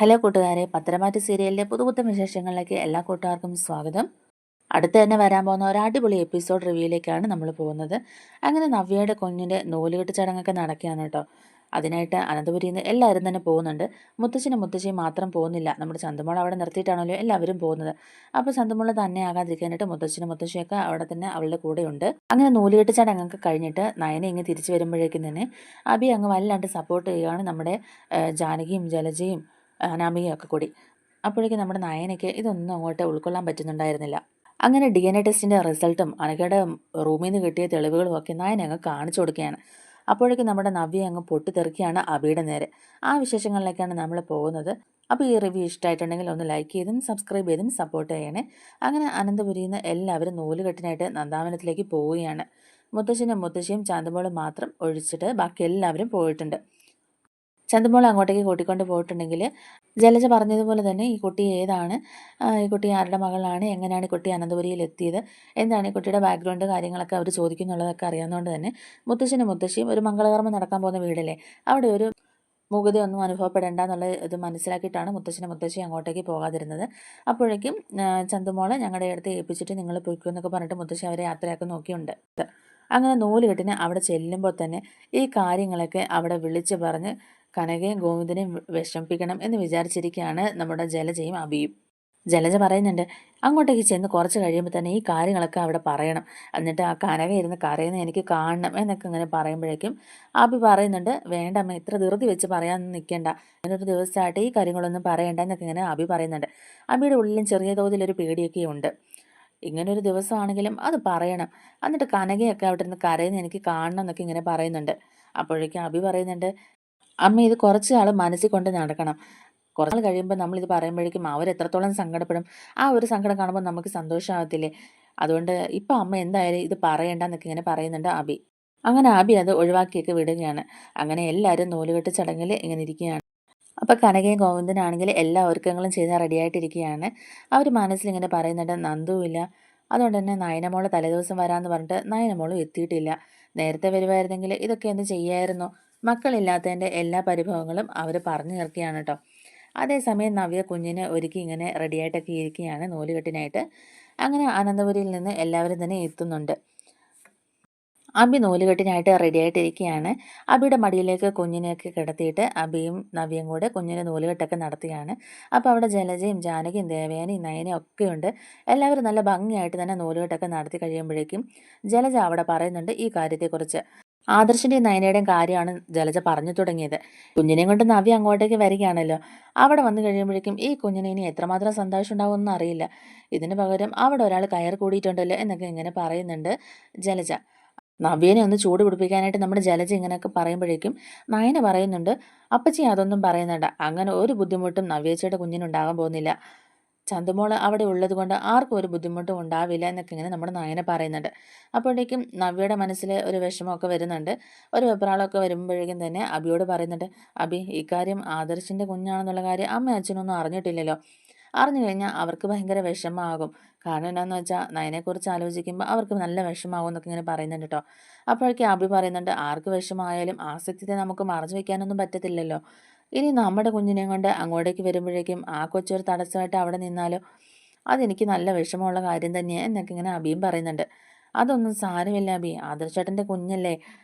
Hello കൂട്ടുകാരെ, പത്തരമാറ്റ് സീരിയലിലെ പുതുപുത്തൻ വിശേഷങ്ങളിലേക്ക് എല്ലാ കൂട്ടുകാർക്കും സ്വാഗതം. അടുത്ത് തന്നെ വരാൻ പോകുന്ന ഒരു അടിപൊളി എപ്പിസോഡ് റിവ്യൂയിലേക്കാണ് നമ്മൾ പോകുന്നത്. അങ്ങനെ നവ്യയുടെ കുഞ്ഞിൻ്റെ നൂലുകെട്ട് ചടങ്ങൊക്കെ നടക്കുകയാണ് കേട്ടോ. അതിനായിട്ട് അനന്തപുരിയിൽ നിന്ന് എല്ലാവരും തന്നെ പോകുന്നുണ്ട്. മുത്തശ്ശനും മുത്തശ്ശിയും മാത്രം പോകുന്നില്ല. നമ്മുടെ ചന്തമോൾ അവിടെ നിർത്തിയിട്ടാണല്ലോ എല്ലാവരും പോകുന്നത്. അപ്പോൾ ചന്തമോൾ തന്നെ ആകാതിരിക്കാനായിട്ട് മുത്തശ്ശനും മുത്തശ്ശിയൊക്കെ അവിടെ തന്നെ അവളുടെ കൂടെയുണ്ട്. അങ്ങനെ നൂലുകെട്ട് ചടങ്ങൊക്കെ കഴിഞ്ഞിട്ട് നയനെ ഇങ്ങ് തിരിച്ചു വരുമ്പോഴേക്കും തന്നെ അബി അങ്ങ് വല്ലാണ്ട് സപ്പോർട്ട് ചെയ്യുകയാണ് നമ്മുടെ ജാനകിയും ജലജയും അനാമികയൊക്കെ കൂടി. അപ്പോഴേക്കും നമ്മുടെ നയനയ്ക്ക് ഇതൊന്നും അങ്ങോട്ട് ഉൾക്കൊള്ളാൻ പറ്റുന്നുണ്ടായിരുന്നില്ല. അങ്ങനെ DNA ടെസ്റ്റിൻ്റെ റിസൾട്ടും അനഘയുടെ റൂമിൽ നിന്ന് കിട്ടിയ തെളിവുകളും ഒക്കെ നയന അങ്ങ് കാണിച്ചു കൊടുക്കുകയാണ്. അപ്പോഴേക്കും നമ്മുടെ നവ്യ അങ്ങ് പൊട്ടിത്തെറിക്കുകയാണ് അബിയുടെ നേരെ. ആ വിശേഷങ്ങളിലേക്കാണ് നമ്മൾ പോകുന്നത്. അപ്പോൾ ഈ റിവ്യൂ ഇഷ്ടമായിട്ടുണ്ടെങ്കിൽ ഒന്ന് ലൈക്ക് ചെയ്തും സബ്സ്ക്രൈബ് ചെയ്തും സപ്പോർട്ട് ചെയ്യണേ. അങ്ങനെ അനന്തപുരിയിൽ നിന്ന് എല്ലാവരും നൂലുകെട്ടിനായിട്ട് നന്ദാവനത്തിലേക്ക് പോവുകയാണ്. മുത്തശ്ശനും മുത്തശ്ശിയും ചാന്തമോളും മാത്രം ഒഴിച്ചിട്ട് ബാക്കി എല്ലാവരും പോയിട്ടുണ്ട്. ചന്തമോൾ അങ്ങോട്ടേക്ക് കൂട്ടിക്കൊണ്ട് പോയിട്ടുണ്ടെങ്കിൽ ജലജ പറഞ്ഞതുപോലെ തന്നെ ഈ കുട്ടി ഏതാണ്, ഈ കുട്ടി ആരുടെ മകളാണ്, എങ്ങനെയാണ് ഈ കുട്ടി അനന്തപുരിയിൽ എത്തിയത്, എന്താണ് ഈ കുട്ടിയുടെ ബാക്ക്ഗ്രൗണ്ട് കാര്യങ്ങളൊക്കെ അവർ ചോദിക്കുന്നുള്ളതൊക്കെ അറിയാവുന്നതുകൊണ്ട് തന്നെ മുത്തശ്ശനും മുത്തശ്ശിയും ഒരു മംഗളകർമ്മം നടക്കാൻ പോകുന്ന വീടല്ലേ, അവിടെ ഒരു മൂകതയൊന്നും അനുഭവപ്പെടേണ്ട എന്നുള്ള ഇത് മനസ്സിലാക്കിയിട്ടാണ് മുത്തശ്ശനും മുത്തശ്ശിയും അങ്ങോട്ടേക്ക് പോകാതിരുന്നത്. അപ്പോഴേക്കും ചന്തുമോളെ ഞങ്ങളുടെ അടുത്ത് ഏൽപ്പിച്ചിട്ട് നിങ്ങൾ പൊയ്ക്കോ എന്നൊക്കെ പറഞ്ഞിട്ട് മുത്തശ്ശി അവരെ യാത്രയാക്കി നോക്കിയുണ്ട്. അങ്ങനെ നൂലുകെട്ടിന് അവിടെ ചെല്ലുമ്പോൾ തന്നെ ഈ കാര്യങ്ങളൊക്കെ അവിടെ വിളിച്ച് പറഞ്ഞ് കനകയും ഗോവിന്ദനെയും വിഷമിപ്പിക്കണം എന്ന് വിചാരിച്ചിരിക്കുകയാണ് നമ്മുടെ ജലജയും അബിയും. ജലജ പറയുന്നുണ്ട്, അങ്ങോട്ടേക്ക് ചെന്ന് കുറച്ച് കഴിയുമ്പോൾ തന്നെ ഈ കാര്യങ്ങളൊക്കെ അവിടെ പറയണം, എന്നിട്ട് ആ കനക ഇരുന്ന് കരയുന്ന എനിക്ക് കാണണം എന്നൊക്കെ ഇങ്ങനെ പറയുമ്പോഴേക്കും അബി പറയുന്നുണ്ട്, വേണ്ട അമ്മ, ഇത്ര ധൃതി വെച്ച് പറയാനൊന്നും നിൽക്കേണ്ട, ഇങ്ങനൊരു ദിവസമായിട്ട് ഈ കാര്യങ്ങളൊന്നും പറയണ്ട എന്നൊക്കെ ഇങ്ങനെ അബി പറയുന്നുണ്ട്. അബിയുടെ ഉള്ളിലും ചെറിയ തോതിലൊരു പേടിയൊക്കെ ഉണ്ട്. ഇങ്ങനൊരു ദിവസമാണെങ്കിലും അത് പറയണം, എന്നിട്ട് കനകയൊക്കെ അവിടെ നിന്ന് കരയുന്ന എനിക്ക് കാണണം എന്നൊക്കെ ഇങ്ങനെ പറയുന്നുണ്ട്. അപ്പോഴേക്കും അബി പറയുന്നുണ്ട്, അമ്മ ഇത് കുറച്ച് നാൾ മനസ്സിൽ കൊണ്ട് നടക്കണം, കുറച്ച് നാൾ കഴിയുമ്പോൾ നമ്മളിത് പറയുമ്പോഴേക്കും അവരെത്രത്തോളം സങ്കടപ്പെടും, ആ ഒരു സങ്കടം കാണുമ്പോൾ നമുക്ക് സന്തോഷമാകത്തില്ലേ, അതുകൊണ്ട് ഇപ്പം അമ്മ എന്തായാലും ഇത് പറയണ്ട എന്നൊക്കെ ഇങ്ങനെ പറയുന്നുണ്ട് അബി. അങ്ങനെ അബി അത് ഒഴിവാക്കിയൊക്കെ വിടുകയാണ്. അങ്ങനെ എല്ലാവരും നൂലുകെട്ട് ചടങ്ങിൽ ഇങ്ങനെ ഇരിക്കുകയാണ്. അപ്പോൾ കനകയും ഗോവിന്ദനാണെങ്കിൽ എല്ലാ ഒരുക്കങ്ങളും ചെയ്ത് റെഡിയായിട്ടിരിക്കുകയാണ്. അവർ മനസ്സിലിങ്ങനെ പറയുന്നുണ്ട്, നന്ദുവില്ല, അതുകൊണ്ട് തന്നെ നയനമോള് തലേദിവസം വരാമെന്ന് പറഞ്ഞിട്ട് നയനമോളും എത്തിയിട്ടില്ല. നേരത്തെ വരുമായിരുന്നെങ്കിൽ ഇതൊക്കെ ഒന്ന് ചെയ്യായിരുന്നു. മക്കളില്ലാത്തതിൻ്റെ എല്ലാ പരിഭവങ്ങളും അവർ പറഞ്ഞു തീർക്കുകയാണ് കേട്ടോ. അതേസമയം നവ്യ കുഞ്ഞിനെ ഒരുക്കി ഇങ്ങനെ റെഡിയായിട്ടൊക്കെ ഇരിക്കുകയാണ് നൂലുകെട്ടിനായിട്ട്. അങ്ങനെ അനന്തപുരിയിൽ നിന്ന് എല്ലാവരും തന്നെ എത്തുന്നുണ്ട്. അബി നൂലുകെട്ടിനായിട്ട് റെഡി ആയിട്ടിരിക്കുകയാണ്. അബിയുടെ മടിയിലേക്ക് കുഞ്ഞിനെയൊക്കെ കിടത്തിയിട്ട് അബിയും നവ്യയും കൂടെ കുഞ്ഞിൻ്റെ നൂലുകെട്ടൊക്കെ നടത്തുകയാണ്. അപ്പോൾ അവിടെ ജലജയും ജാനകിയും ദേവയാനിയും നയനയും ഒക്കെ ഉണ്ട്. എല്ലാവരും നല്ല ഭംഗിയായിട്ട് തന്നെ നൂലുകെട്ടൊക്കെ നടത്തി കഴിയുമ്പോഴേക്കും ജലജ അവിടെ പറയുന്നുണ്ട് ഈ കാര്യത്തെക്കുറിച്ച്. ആദർശിൻ്റെയും നയനയുടെയും കാര്യമാണ് ജലജ പറഞ്ഞു തുടങ്ങിയത്. കുഞ്ഞിനെയും കൊണ്ട് നവ്യ അങ്ങോട്ടേക്ക് വരികയാണല്ലോ. അവിടെ വന്നു കഴിയുമ്പോഴേക്കും ഈ കുഞ്ഞിന് ഇനി എത്രമാത്രം സന്തോഷം ഉണ്ടാവുമെന്ന് അറിയില്ല. ഇതിന് പകരം അവിടെ ഒരാൾ കയർ കൂടിയിട്ടുണ്ടല്ലോ എന്നൊക്കെ ഇങ്ങനെ പറയുന്നുണ്ട് ജലജ. നവ്യനെ ഒന്ന് ചൂട് പിടിപ്പിക്കാനായിട്ട് നമ്മുടെ ജലജ ഇങ്ങനെയൊക്കെ പറയുമ്പോഴേക്കും നയന പറയുന്നുണ്ട്, അപ്പച്ചി അതൊന്നും പറയുന്നുണ്ട്, അങ്ങനെ ഒരു ബുദ്ധിമുട്ടും നവ്യേച്ചിയുടെ കുഞ്ഞിനുണ്ടാകാൻ പോകുന്നില്ല, ചന്തുമോള് അവിടെ ഉള്ളത് കൊണ്ട് ആർക്കും ഒരു ബുദ്ധിമുട്ടും ഉണ്ടാവില്ല എന്നൊക്കെ ഇങ്ങനെ നമ്മുടെ നയന പറയുന്നുണ്ട്. അപ്പോഴേക്കും നവ്യയുടെ മനസ്സിൽ ഒരു വിഷമമൊക്കെ വരുന്നുണ്ട്. ഒരു വെപ്രാളമൊക്കെ വരുമ്പോഴേക്കും തന്നെ അബിയോട് പറയുന്നുണ്ട്, അബി, ഇക്കാര്യം ആദർശിൻ്റെ കുഞ്ഞാണെന്നുള്ള കാര്യം അമ്മ അച്ഛനൊന്നും അറിഞ്ഞിട്ടില്ലല്ലോ, അറിഞ്ഞു കഴിഞ്ഞാൽ അവർക്ക് ഭയങ്കര വിഷമമാകും. കാരണം എന്താണെന്ന് വെച്ചാൽ നയനെക്കുറിച്ച് ആലോചിക്കുമ്പോൾ അവർക്ക് നല്ല വിഷമാകും എന്നൊക്കെ ഇങ്ങനെ പറയുന്നുണ്ട് കേട്ടോ. അപ്പോഴേക്കും അഭി പറയുന്നുണ്ട്, ആർക്ക് വിഷമായാലും ആ സത്യത്തെ നമുക്ക് മറച്ചു വയ്ക്കാനൊന്നും പറ്റത്തില്ലല്ലോ. ഇനി നമ്മുടെ കുഞ്ഞിനെയും കൊണ്ട് അങ്ങോട്ടേക്ക് വരുമ്പോഴേക്കും ആ കൊച്ചൊരു തടസ്സമായിട്ട് അവിടെ നിന്നാലോ, അതെനിക്ക് നല്ല വിഷമമുള്ള കാര്യം തന്നെയാണ് എന്നൊക്കെ ഇങ്ങനെ അഭിയും പറയുന്നുണ്ട്. അതൊന്നും സാരമില്ല അഭി, ആദർശേട്ടൻ്റെ കുഞ്ഞല്ലേ,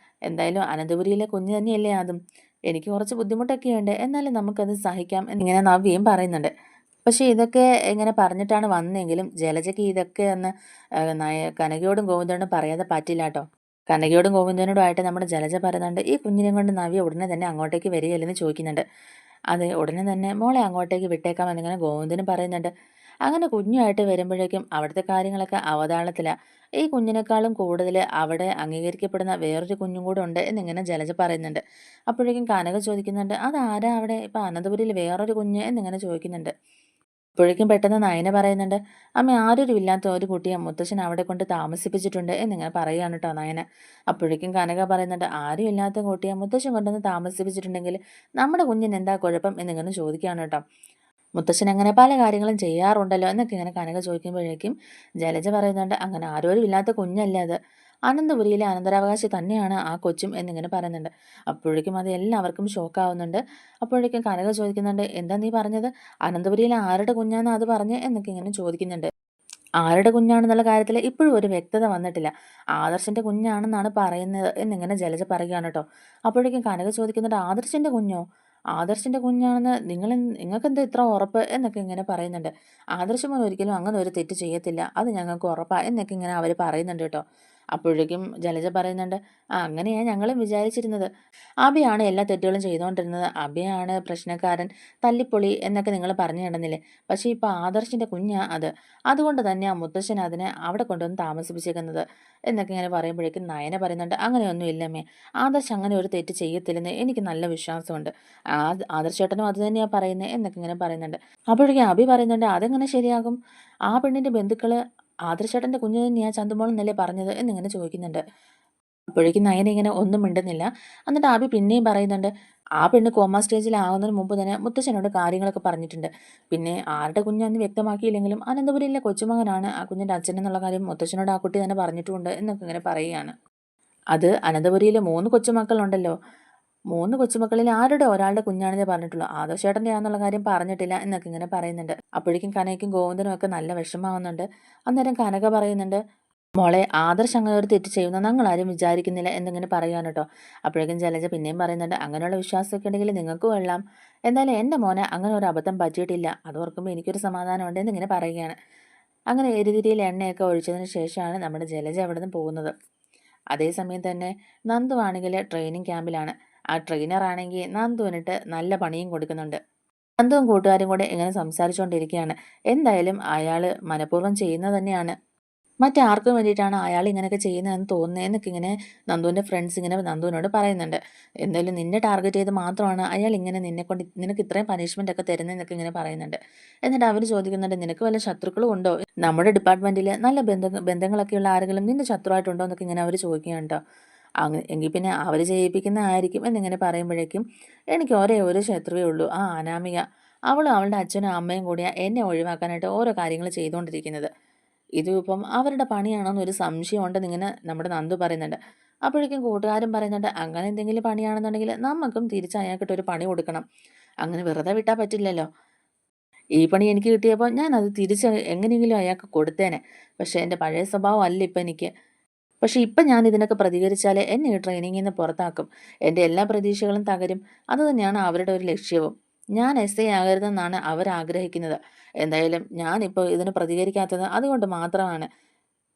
എന്തായാലും അനന്തപുരിയിലെ കുഞ്ഞ് തന്നെയല്ലേ അതും, എനിക്ക് കുറച്ച് ബുദ്ധിമുട്ടൊക്കെയുണ്ട്, എന്നാലും നമുക്കത് സഹിക്കാം എന്നിങ്ങനെ നവ്യയും പറയുന്നുണ്ട്. പക്ഷേ ഇതൊക്കെ ഇങ്ങനെ പറഞ്ഞിട്ടാണ് വന്നെങ്കിലും ജലജയ്ക്ക് ഇതൊക്കെ ഒന്ന് കനകയോടും ഗോവിന്ദനോടും പറയാതെ പറ്റില്ല കേട്ടോ. കനകയോടും ഗോവിന്ദനോടുമായിട്ട് നമ്മുടെ ജലജ പറയുന്നുണ്ട്, ഈ കുഞ്ഞിനെ കൊണ്ട് നവ്യ ഉടനെ തന്നെ അങ്ങോട്ടേക്ക് വരികയല്ലെന്ന് ചോദിക്കുന്നുണ്ട്. അതെ, ഉടനെ തന്നെ മോളെ അങ്ങോട്ടേക്ക് വിട്ടേക്കാം എന്നിങ്ങനെ ഗോവിന്ദനും പറയുന്നുണ്ട്. അങ്ങനെ കുഞ്ഞുമായിട്ട് വരുമ്പോഴേക്കും അവിടുത്തെ കാര്യങ്ങളൊക്കെ അവതാളത്തിലാണ്. ഈ കുഞ്ഞിനേക്കാളും കൂടുതൽ അവിടെ അംഗീകരിക്കപ്പെടുന്ന വേറൊരു കുഞ്ഞും കൂടെ ഉണ്ട് എന്നിങ്ങനെ ജലജ പറയുന്നുണ്ട്. അപ്പോഴേക്കും കനക ചോദിക്കുന്നുണ്ട്, അതാരാ അവിടെ ഇപ്പം അനന്തപുരിയിൽ വേറൊരു കുഞ്ഞ് എന്നിങ്ങനെ ചോദിക്കുന്നുണ്ട്. അപ്പോഴേക്കും പെട്ടെന്ന് നയന പറയുന്നുണ്ട്, അമ്മ, ആരും ഇല്ലാത്ത ഒരു കുട്ടിയെ മുത്തശ്ശൻ അവിടെ കൊണ്ട് താമസിപ്പിച്ചിട്ടുണ്ട് എന്നിങ്ങനെ പറയുകയാണ് കേട്ടോ നയന. അപ്പോഴേക്കും കനക പറയുന്നുണ്ട്, ആരും ഇല്ലാത്ത കുട്ടിയെ മുത്തശ്ശൻ കൊണ്ടുവന്ന് താമസിപ്പിച്ചിട്ടുണ്ടെങ്കിൽ നമ്മുടെ കുഞ്ഞിന് എന്താ കുഴപ്പം എന്നിങ്ങനെ ചോദിക്കുകയാണ് കേട്ടോ. മുത്തശ്ശൻ അങ്ങനെ പല കാര്യങ്ങളും ചെയ്യാറുണ്ടല്ലോ എന്നൊക്കെ ഇങ്ങനെ കനക ചോദിക്കുമ്പോഴേക്കും ജലജ പറയുന്നുണ്ട്, അങ്ങനെ ആരോരും ഇല്ലാത്ത കുഞ്ഞല്ല അത്, അനന്തപുരിയിലെ അനന്തരാവകാശി തന്നെയാണ് ആ കൊച്ചും എന്നിങ്ങനെ പറയുന്നുണ്ട്. അപ്പോഴേക്കും അത് എല്ലാവർക്കും ഷോക്കാവുന്നുണ്ട്. അപ്പോഴേക്കും കനക ചോദിക്കുന്നുണ്ട്, എന്താ നീ പറഞ്ഞത്? അനന്തപുരിയിലെ ആരുടെ കുഞ്ഞാന്നാ അത് പറഞ്ഞ് എന്നൊക്കെ ഇങ്ങനെ ചോദിക്കുന്നുണ്ട്. ആരുടെ കുഞ്ഞാണെന്നുള്ള കാര്യത്തിൽ ഇപ്പോഴും ഒരു വ്യക്തത വന്നിട്ടില്ല. ആദർശിന്റെ കുഞ്ഞാണെന്നാണ് പറയുന്നത് എന്നിങ്ങനെ ജലജ പറയുകയാണ് കേട്ടോ. അപ്പോഴേക്കും കനക ചോദിക്കുന്നുണ്ട്, ആദർശിന്റെ കുഞ്ഞോ? ആദർശിന്റെ കുഞ്ഞാണെന്ന് നിങ്ങൾക്കെന്താ ഇത്ര ഉറപ്പ് എന്നൊക്കെ ഇങ്ങനെ പറയുന്നുണ്ട്. ആദർശ് മോൻ ഒരിക്കലും അങ്ങനെ ഒരു തെറ്റ് ചെയ്യത്തില്ല, അത് ഞങ്ങൾക്ക് ഉറപ്പാ എന്നൊക്കെ ഇങ്ങനെ അവർ പറയുന്നുണ്ട് കേട്ടോ. അപ്പോഴേക്കും ജലജ പറയുന്നുണ്ട്, അങ്ങനെയാണ് ഞങ്ങളും വിചാരിച്ചിരുന്നത്. അഭിയാണ് എല്ലാ തെറ്റുകളും ചെയ്തുകൊണ്ടിരുന്നത്, അഭിയാണ് പ്രശ്നക്കാരൻ, തല്ലിപ്പൊളി എന്നൊക്കെ നിങ്ങൾ പറഞ്ഞു കിടന്നില്ലേ. പക്ഷേ ഇപ്പോൾ ആദർശിന്റെ കുഞ്ഞാ അത്. അതുകൊണ്ട് തന്നെയാണ് മുത്തശ്ശൻ അതിനെ അവിടെ കൊണ്ടുവന്ന് താമസിപ്പിച്ചേക്കുന്നത് എന്നൊക്കെ ഇങ്ങനെ പറയുമ്പോഴേക്കും നയന പറയുന്നുണ്ട്, അങ്ങനെയൊന്നും ഇല്ലമ്മേ, ആദർശ് അങ്ങനെ ഒരു തെറ്റ് ചെയ്യത്തില്ലെന്ന് എനിക്ക് നല്ല വിശ്വാസമുണ്ട്. ആദർശേട്ടനും അത് തന്നെയാണ് പറയുന്നത് എന്നൊക്കെ ഇങ്ങനെ പറയുന്നുണ്ട്. അപ്പോഴേക്കും അഭി പറയുന്നുണ്ട്, അതെങ്ങനെ ശരിയാകും? ആ പെണ്ണിന്റെ ബന്ധുക്കള് ആദർശേട്ടന്റെ കുഞ്ഞു തന്നെയാ ചന്തുമോൾ എന്നല്ലേ പറഞ്ഞത് എന്നിങ്ങനെ ചോദിക്കുന്നുണ്ട്. അപ്പോഴേക്കും നയന ഇങ്ങനെ ഒന്നും മിണ്ടുന്നില്ല. എന്നിട്ട് അഭി പിന്നെയും പറയുന്നുണ്ട്, ആ പെണ്ണ് കോമ സ്റ്റേജിലാവുന്നതിന് മുമ്പ് തന്നെ മുത്തച്ഛനോട് കാര്യങ്ങളൊക്കെ പറഞ്ഞിട്ടുണ്ട്. പിന്നെ ആരുടെ കുഞ്ഞാന്ന് വ്യക്തമാക്കിയില്ലെങ്കിലും അനന്തപുരിയിലെ കൊച്ചുമകനാണ് ആ കുഞ്ഞിൻ്റെ അച്ഛൻ എന്നുള്ള കാര്യം മുത്തച്ഛനോട് ആ കുട്ടി തന്നെ പറഞ്ഞിട്ടുമുണ്ട് എന്നൊക്കെ ഇങ്ങനെ പറയുകയാണ്. അത് അനന്തപുരിയിലെ 3 കൊച്ചുമക്കളുണ്ടല്ലോ, 3 കൊച്ചുമക്കളിൽ ആരുടെ ഒരാളുടെ കുഞ്ഞാണെന്നേ പറഞ്ഞിട്ടുള്ളൂ, ആദർശേട്ടൻ്റെ ആണെന്നുള്ള കാര്യം പറഞ്ഞിട്ടില്ല എന്നൊക്കെ ഇങ്ങനെ പറയുന്നുണ്ട്. അപ്പോഴേക്കും കനകയ്ക്കും ഗോവിന്ദനും ഒക്കെ നല്ല വിഷമാവുന്നുണ്ട്. അന്നേരം കനക പറയുന്നുണ്ട്, മോളെ ആദർശ് അങ്ങനെ ഒരു തെറ്റ് ചെയ്യുമെന്ന് ഞങ്ങളാരും വിചാരിക്കുന്നില്ല എന്നിങ്ങനെ പറയുകയാണ് കേട്ടോ. അപ്പോഴേക്കും ജലജ പിന്നെയും പറയുന്നുണ്ട്, അങ്ങനെയുള്ള വിശ്വാസമൊക്കെ ഉണ്ടെങ്കിൽ നിങ്ങൾക്ക് കൊള്ളാം. എന്തായാലും എൻ്റെ മോനെ അങ്ങനെ ഒരു അബദ്ധം പറ്റിയിട്ടില്ല, അത് ഓർക്കുമ്പോൾ എനിക്കൊരു സമാധാനമുണ്ട് എന്നിങ്ങനെ പറയുകയാണ്. അങ്ങനെ എരുതിരിയിൽ എണ്ണയൊക്കെ ഒഴിച്ചതിന് ശേഷമാണ് നമ്മുടെ ജലജ അവിടെ നിന്ന് പോകുന്നത്. അതേസമയം തന്നെ നന്ദു ആണെങ്കിൽ ട്രെയിനിങ് ക്യാമ്പിലാണ്. ആ ട്രെയിനറാണെങ്കിൽ നന്ദുവിനിട്ട് നല്ല പണിയും കൊടുക്കുന്നുണ്ട്. നന്ദുവും കൂട്ടുകാരും കൂടെ ഇങ്ങനെ സംസാരിച്ചുകൊണ്ടിരിക്കുകയാണ്. എന്തായാലും അയാൾ മനഃപൂർവ്വം ചെയ്യുന്നത് തന്നെയാണ്. മറ്റാർക്കും വേണ്ടിയിട്ടാണ് അയാൾ ഇങ്ങനെയൊക്കെ ചെയ്യുന്നതെന്ന് തോന്നുന്നത് എന്നൊക്കെ ഇങ്ങനെ നന്ദുവിൻ്റെ ഫ്രണ്ട്സ് ഇങ്ങനെ നന്ദുവിനോട് പറയുന്നുണ്ട്. എന്തായാലും നിന്നെ ടാർഗറ്റ് ചെയ്ത് മാത്രമാണ് അയാൾ ഇങ്ങനെ നിനക്ക് ഇത്രയും പനിഷ്മെൻ്റ് ഒക്കെ തരുന്നതെന്നൊക്കെ ഇങ്ങനെ പറയുന്നുണ്ട്. എന്നിട്ട് അവർ ചോദിക്കുന്നുണ്ട്, നിനക്ക് വല്ല ശത്രുക്കളും ഉണ്ടോ? നമ്മുടെ ഡിപ്പാർട്ട്മെൻറ്റിൽ നല്ല ബന്ധങ്ങളൊക്കെയുള്ള ആരെങ്കിലും നിന്റെ ശത്രുവായിട്ടുണ്ടോ എന്നൊക്കെ ഇങ്ങനെ അവർ ചോദിക്കുകയാണ് കേട്ടോ. എങ്കിൽ പിന്നെ അവർ ചെയ്യിപ്പിക്കുന്നതായിരിക്കും എന്നിങ്ങനെ പറയുമ്പോഴേക്കും, എനിക്ക് ഒരേ ഒരു ശത്രുവേ ഉള്ളൂ, ആ അനാമിക. അവളും അവളുടെ അച്ഛനും അമ്മയും കൂടിയാണ് എന്നെ ഒഴിവാക്കാനായിട്ട് ഓരോ കാര്യങ്ങൾ ചെയ്തുകൊണ്ടിരിക്കുന്നത്. ഇതിപ്പം അവരുടെ പണിയാണോന്നൊരു സംശയമുണ്ടെന്ന് ഇങ്ങനെ നമ്മുടെ നന്ദു പറയുന്നുണ്ട്. അപ്പോഴേക്കും കൂട്ടുകാരും പറയുന്നുണ്ട്, അങ്ങനെ എന്തെങ്കിലും പണിയാണെന്നുണ്ടെങ്കിൽ നമുക്കും തിരിച്ച് അയാൾക്കിട്ടൊരു പണി കൊടുക്കണം. അങ്ങനെ വെറുതെ വിട്ടാൽ പറ്റില്ലല്ലോ. ഈ പണി എനിക്ക് കിട്ടിയപ്പോൾ ഞാനത് തിരിച്ച് എങ്ങനെയെങ്കിലും അയാൾക്ക് കൊടുത്തേനെ. പക്ഷേ എൻ്റെ പഴയ സ്വഭാവം അല്ല ഇപ്പം എനിക്ക്. പക്ഷേ ഇപ്പം ഞാൻ ഇതിനൊക്കെ പ്രതികരിച്ചാൽ എന്നെ ഈ ട്രെയിനിങ്ങിൽ നിന്ന് പുറത്താക്കും. എൻ്റെ എല്ലാ പ്രതീക്ഷകളും തകരും. അതുതന്നെയാണ് അവരുടെ ഒരു ലക്ഷ്യവും. ഞാൻ എസ് ഐ ആകരുതെന്നാണ് അവരാഗ്രഹിക്കുന്നത്. എന്തായാലും ഞാനിപ്പോൾ ഇതിന് പ്രതികരിക്കാത്തത് അതുകൊണ്ട് മാത്രമാണ്.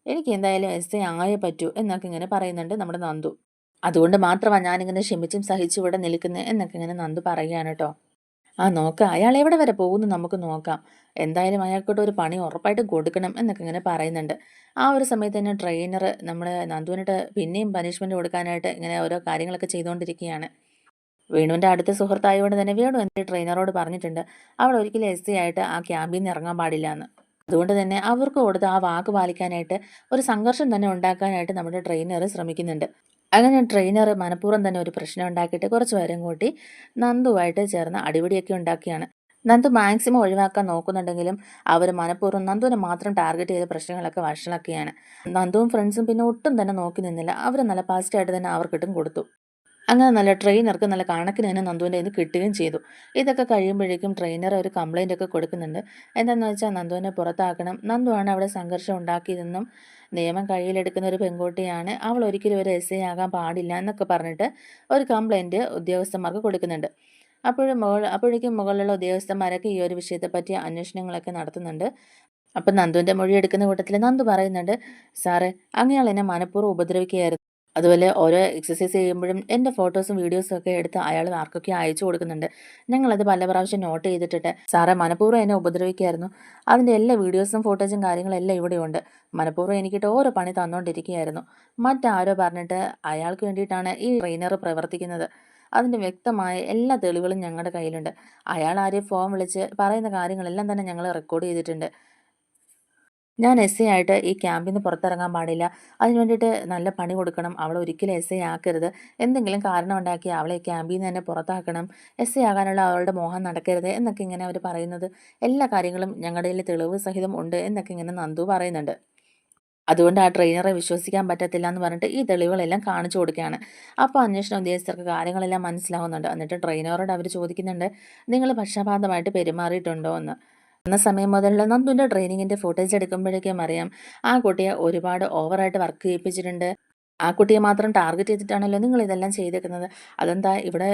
എനിക്ക് എന്തായാലും എസ് ഐ ആയേ പറ്റൂ എന്നൊക്കെ ഇങ്ങനെ പറയുന്നുണ്ട് നമ്മുടെ നന്ദു. അതുകൊണ്ട് മാത്രമാണ് ഞാനിങ്ങനെ ക്ഷമിച്ചും സഹിച്ചും ഇവിടെ നിൽക്കുന്നത് എന്നൊക്കെ ഇങ്ങനെ നന്ദു പറയുകയാണ് കേട്ടോ. ആ നോക്കാം, അയാൾ എവിടെ വരെ പോകുന്നു നമുക്ക് നോക്കാം. എന്തായാലും അയാൾക്കോട്ട് ഒരു പണി ഉറപ്പായിട്ടും കൊടുക്കണം എന്നൊക്കെ ഇങ്ങനെ പറയുന്നുണ്ട്. ആ ഒരു സമയത്ത് തന്നെ ട്രെയിനർ നമ്മുടെ നന്ദുവിനിട്ട് പിന്നെയും പനിഷ്മെൻറ്റ് കൊടുക്കാനായിട്ട് ഇങ്ങനെ ഓരോ കാര്യങ്ങളൊക്കെ ചെയ്തുകൊണ്ടിരിക്കുകയാണ്. വേണുവിൻ്റെ അടുത്ത സുഹൃത്തായതുകൊണ്ട് തന്നെ വേണു എൻ്റെ ട്രെയിനറോട് പറഞ്ഞിട്ടുണ്ട്, അവൾ ഒരിക്കലും എസ് സി ആയിട്ട് ആ ക്യാമ്പിൽ നിന്ന് ഇറങ്ങാൻ പാടില്ല എന്ന്. അതുകൊണ്ട് തന്നെ അവർക്ക് കൊടുത്ത് ആ വാക്ക് പാലിക്കാനായിട്ട് ഒരു സംഘർഷം തന്നെ ഉണ്ടാക്കാനായിട്ട് നമ്മുടെ ട്രെയിനർ ശ്രമിക്കുന്നുണ്ട്. അങ്ങനെ ട്രെയിനർ മനഃപൂർവ്വം തന്നെ ഒരു പ്രശ്നം ഉണ്ടാക്കിയിട്ട് കുറച്ച് പേരും കൂട്ടി നന്ദുവായിട്ട് ചേർന്ന് അടിപിടിയൊക്കെ ഉണ്ടാക്കിയാണ്. നന്ദു മാക്സിമം ഒഴിവാക്കാൻ നോക്കുന്നുണ്ടെങ്കിലും അവർ മനഃപൂർവ്വം നന്ദുവിനെ മാത്രം ടാർഗറ്റ് ചെയ്ത പ്രശ്നങ്ങളൊക്കെ വഷളാക്കിയാണ്. നന്ദുവും ഫ്രണ്ട്സും പിന്നെ ഒട്ടും തന്നെ നോക്കി നിന്നില്ല. അവർ നല്ല പാസ്റ്റായിട്ട് തന്നെ അവർക്കിട്ടും കൊടുത്തു. അങ്ങനെ നല്ല ട്രെയിനർക്ക് നല്ല കണക്കിന് തന്നെ നന്ദുവിൻ്റെ കയ്യിൽ നിന്ന് കിട്ടുകയും ചെയ്തു. ഇതൊക്കെ കഴിയുമ്പോഴേക്കും ട്രെയിനർ ഒരു കംപ്ലൈൻ്റ് ഒക്കെ കൊടുക്കുന്നുണ്ട്. എന്താണെന്ന് വെച്ചാൽ നന്ദുവിനെ പുറത്താക്കണം, നന്ദുവാണ് അവിടെ സംഘർഷം ഉണ്ടാക്കിയതെന്നും നിയമം കയ്യിലെടുക്കുന്ന ഒരു പെൺകുട്ടിയാണ്, അവൾ ഒരിക്കലും ഒരു എസ് ഐ ആകാൻ പാടില്ല എന്നൊക്കെ പറഞ്ഞിട്ട് ഒരു കംപ്ലൈൻറ്റ് ഉദ്യോഗസ്ഥന്മാർക്ക് കൊടുക്കുന്നുണ്ട്. അപ്പോഴേക്കും മുകളിലുള്ള ഉദ്യോഗസ്ഥന്മാരൊക്കെ ഈ ഒരു വിഷയത്തെപ്പറ്റി അന്വേഷണങ്ങളൊക്കെ നടത്തുന്നുണ്ട്. അപ്പം നന്ദുവിൻ്റെ മൊഴി എടുക്കുന്ന കൂട്ടത്തിൽ നന്ദു പറയുന്നുണ്ട്, സാറേ അങ്ങയാൾ എന്നെ മനഃപൂർവ്വം ഉപദ്രവിക്കുകയായിരുന്നു. അതുപോലെ ഓരോ എക്സസൈസ് ചെയ്യുമ്പോഴും എൻ്റെ ഫോട്ടോസും വീഡിയോസും ഒക്കെ എടുത്ത് അയാൾ ആർക്കൊക്കെ അയച്ചു കൊടുക്കുന്നുണ്ട്. ഞങ്ങളത് പല പ്രാവശ്യം നോട്ട് ചെയ്തിട്ടിട്ട്, സാറേ മനഃപൂർവ്വം എന്നെ ഉപദ്രവിക്കുകയായിരുന്നു. അതിൻ്റെ എല്ലാ വീഡിയോസും ഫോട്ടോസും കാര്യങ്ങളെല്ലാം ഇവിടെയുണ്ട്. മനഃപൂർവ്വം എനിക്കിട്ട് ഓരോ പണി തന്നുകൊണ്ടിരിക്കുകയായിരുന്നു. മറ്റാരോ പറഞ്ഞിട്ട് അയാൾക്ക് വേണ്ടിയിട്ടാണ് ഈ ട്രെയിനർ പ്രവർത്തിക്കുന്നത്. അതിൻ്റെ വ്യക്തമായ എല്ലാ തെളിവുകളും ഞങ്ങളുടെ കയ്യിലുണ്ട്. അയാൾ ആരെയും ഫോൺ വിളിച്ച് പറയുന്ന കാര്യങ്ങളെല്ലാം തന്നെ ഞങ്ങൾ റെക്കോർഡ് ചെയ്തിട്ടുണ്ട്. ഞാൻ എസ് ഐ ആയിട്ട് ഈ ക്യാമ്പിൽ നിന്ന് പുറത്തിറങ്ങാൻ പാടില്ല. അതിന് വേണ്ടിയിട്ട് നല്ല പണി കൊടുക്കണം. അവളെ ഒരിക്കലും എസ് ഐ ആക്കരുത്. എന്തെങ്കിലും കാരണം ഉണ്ടാക്കി അവളെ ഈ ക്യാമ്പിൽ നിന്ന് തന്നെ പുറത്താക്കണം. എസ് ഐ ആകാനുള്ള അവളുടെ മോഹം നടക്കരുത് എന്നൊക്കെ ഇങ്ങനെ അവർ പറയുന്നത്. എല്ലാ കാര്യങ്ങളും ഞങ്ങളുടെ കയ്യിൽ തെളിവ് സഹിതം ഉണ്ട് എന്നൊക്കെ ഇങ്ങനെ നന്ദു പറയുന്നുണ്ട്. അതുകൊണ്ട് ആ ട്രെയിനറെ വിശ്വസിക്കാൻ പറ്റത്തില്ല എന്ന് പറഞ്ഞിട്ട് ഈ തെളിവുകളെല്ലാം കാണിച്ചു കൊടുക്കുകയാണ്. അപ്പോൾ അന്വേഷണ ഉദ്യോഗസ്ഥർക്ക് കാര്യങ്ങളെല്ലാം മനസ്സിലാവുന്നുണ്ട്. എന്നിട്ട് ട്രെയിനറോട് അവർ ചോദിക്കുന്നുണ്ട്, നിങ്ങൾ പക്ഷപാതമായിട്ട് പെരുമാറിയിട്ടുണ്ടോ എന്ന്. എന്ന സമയം മുതലുള്ള നന്ദുവിൻ്റെ ട്രെയിനിങ്ങിൻ്റെ ഫുട്ടേജ് എടുക്കുമ്പോഴേക്കും അറിയാം ആ കുട്ടിയെ ഒരുപാട് ഓവറായിട്ട് വർക്ക് ചെയ്യിപ്പിച്ചിട്ടുണ്ട്. ആ കുട്ടിയെ മാത്രം ടാർഗറ്റ് ചെയ്തിട്ടാണല്ലോ നിങ്ങൾ ഇതെല്ലാം ചെയ്തേക്കുന്നത്. അതെന്താ ഇവിടെ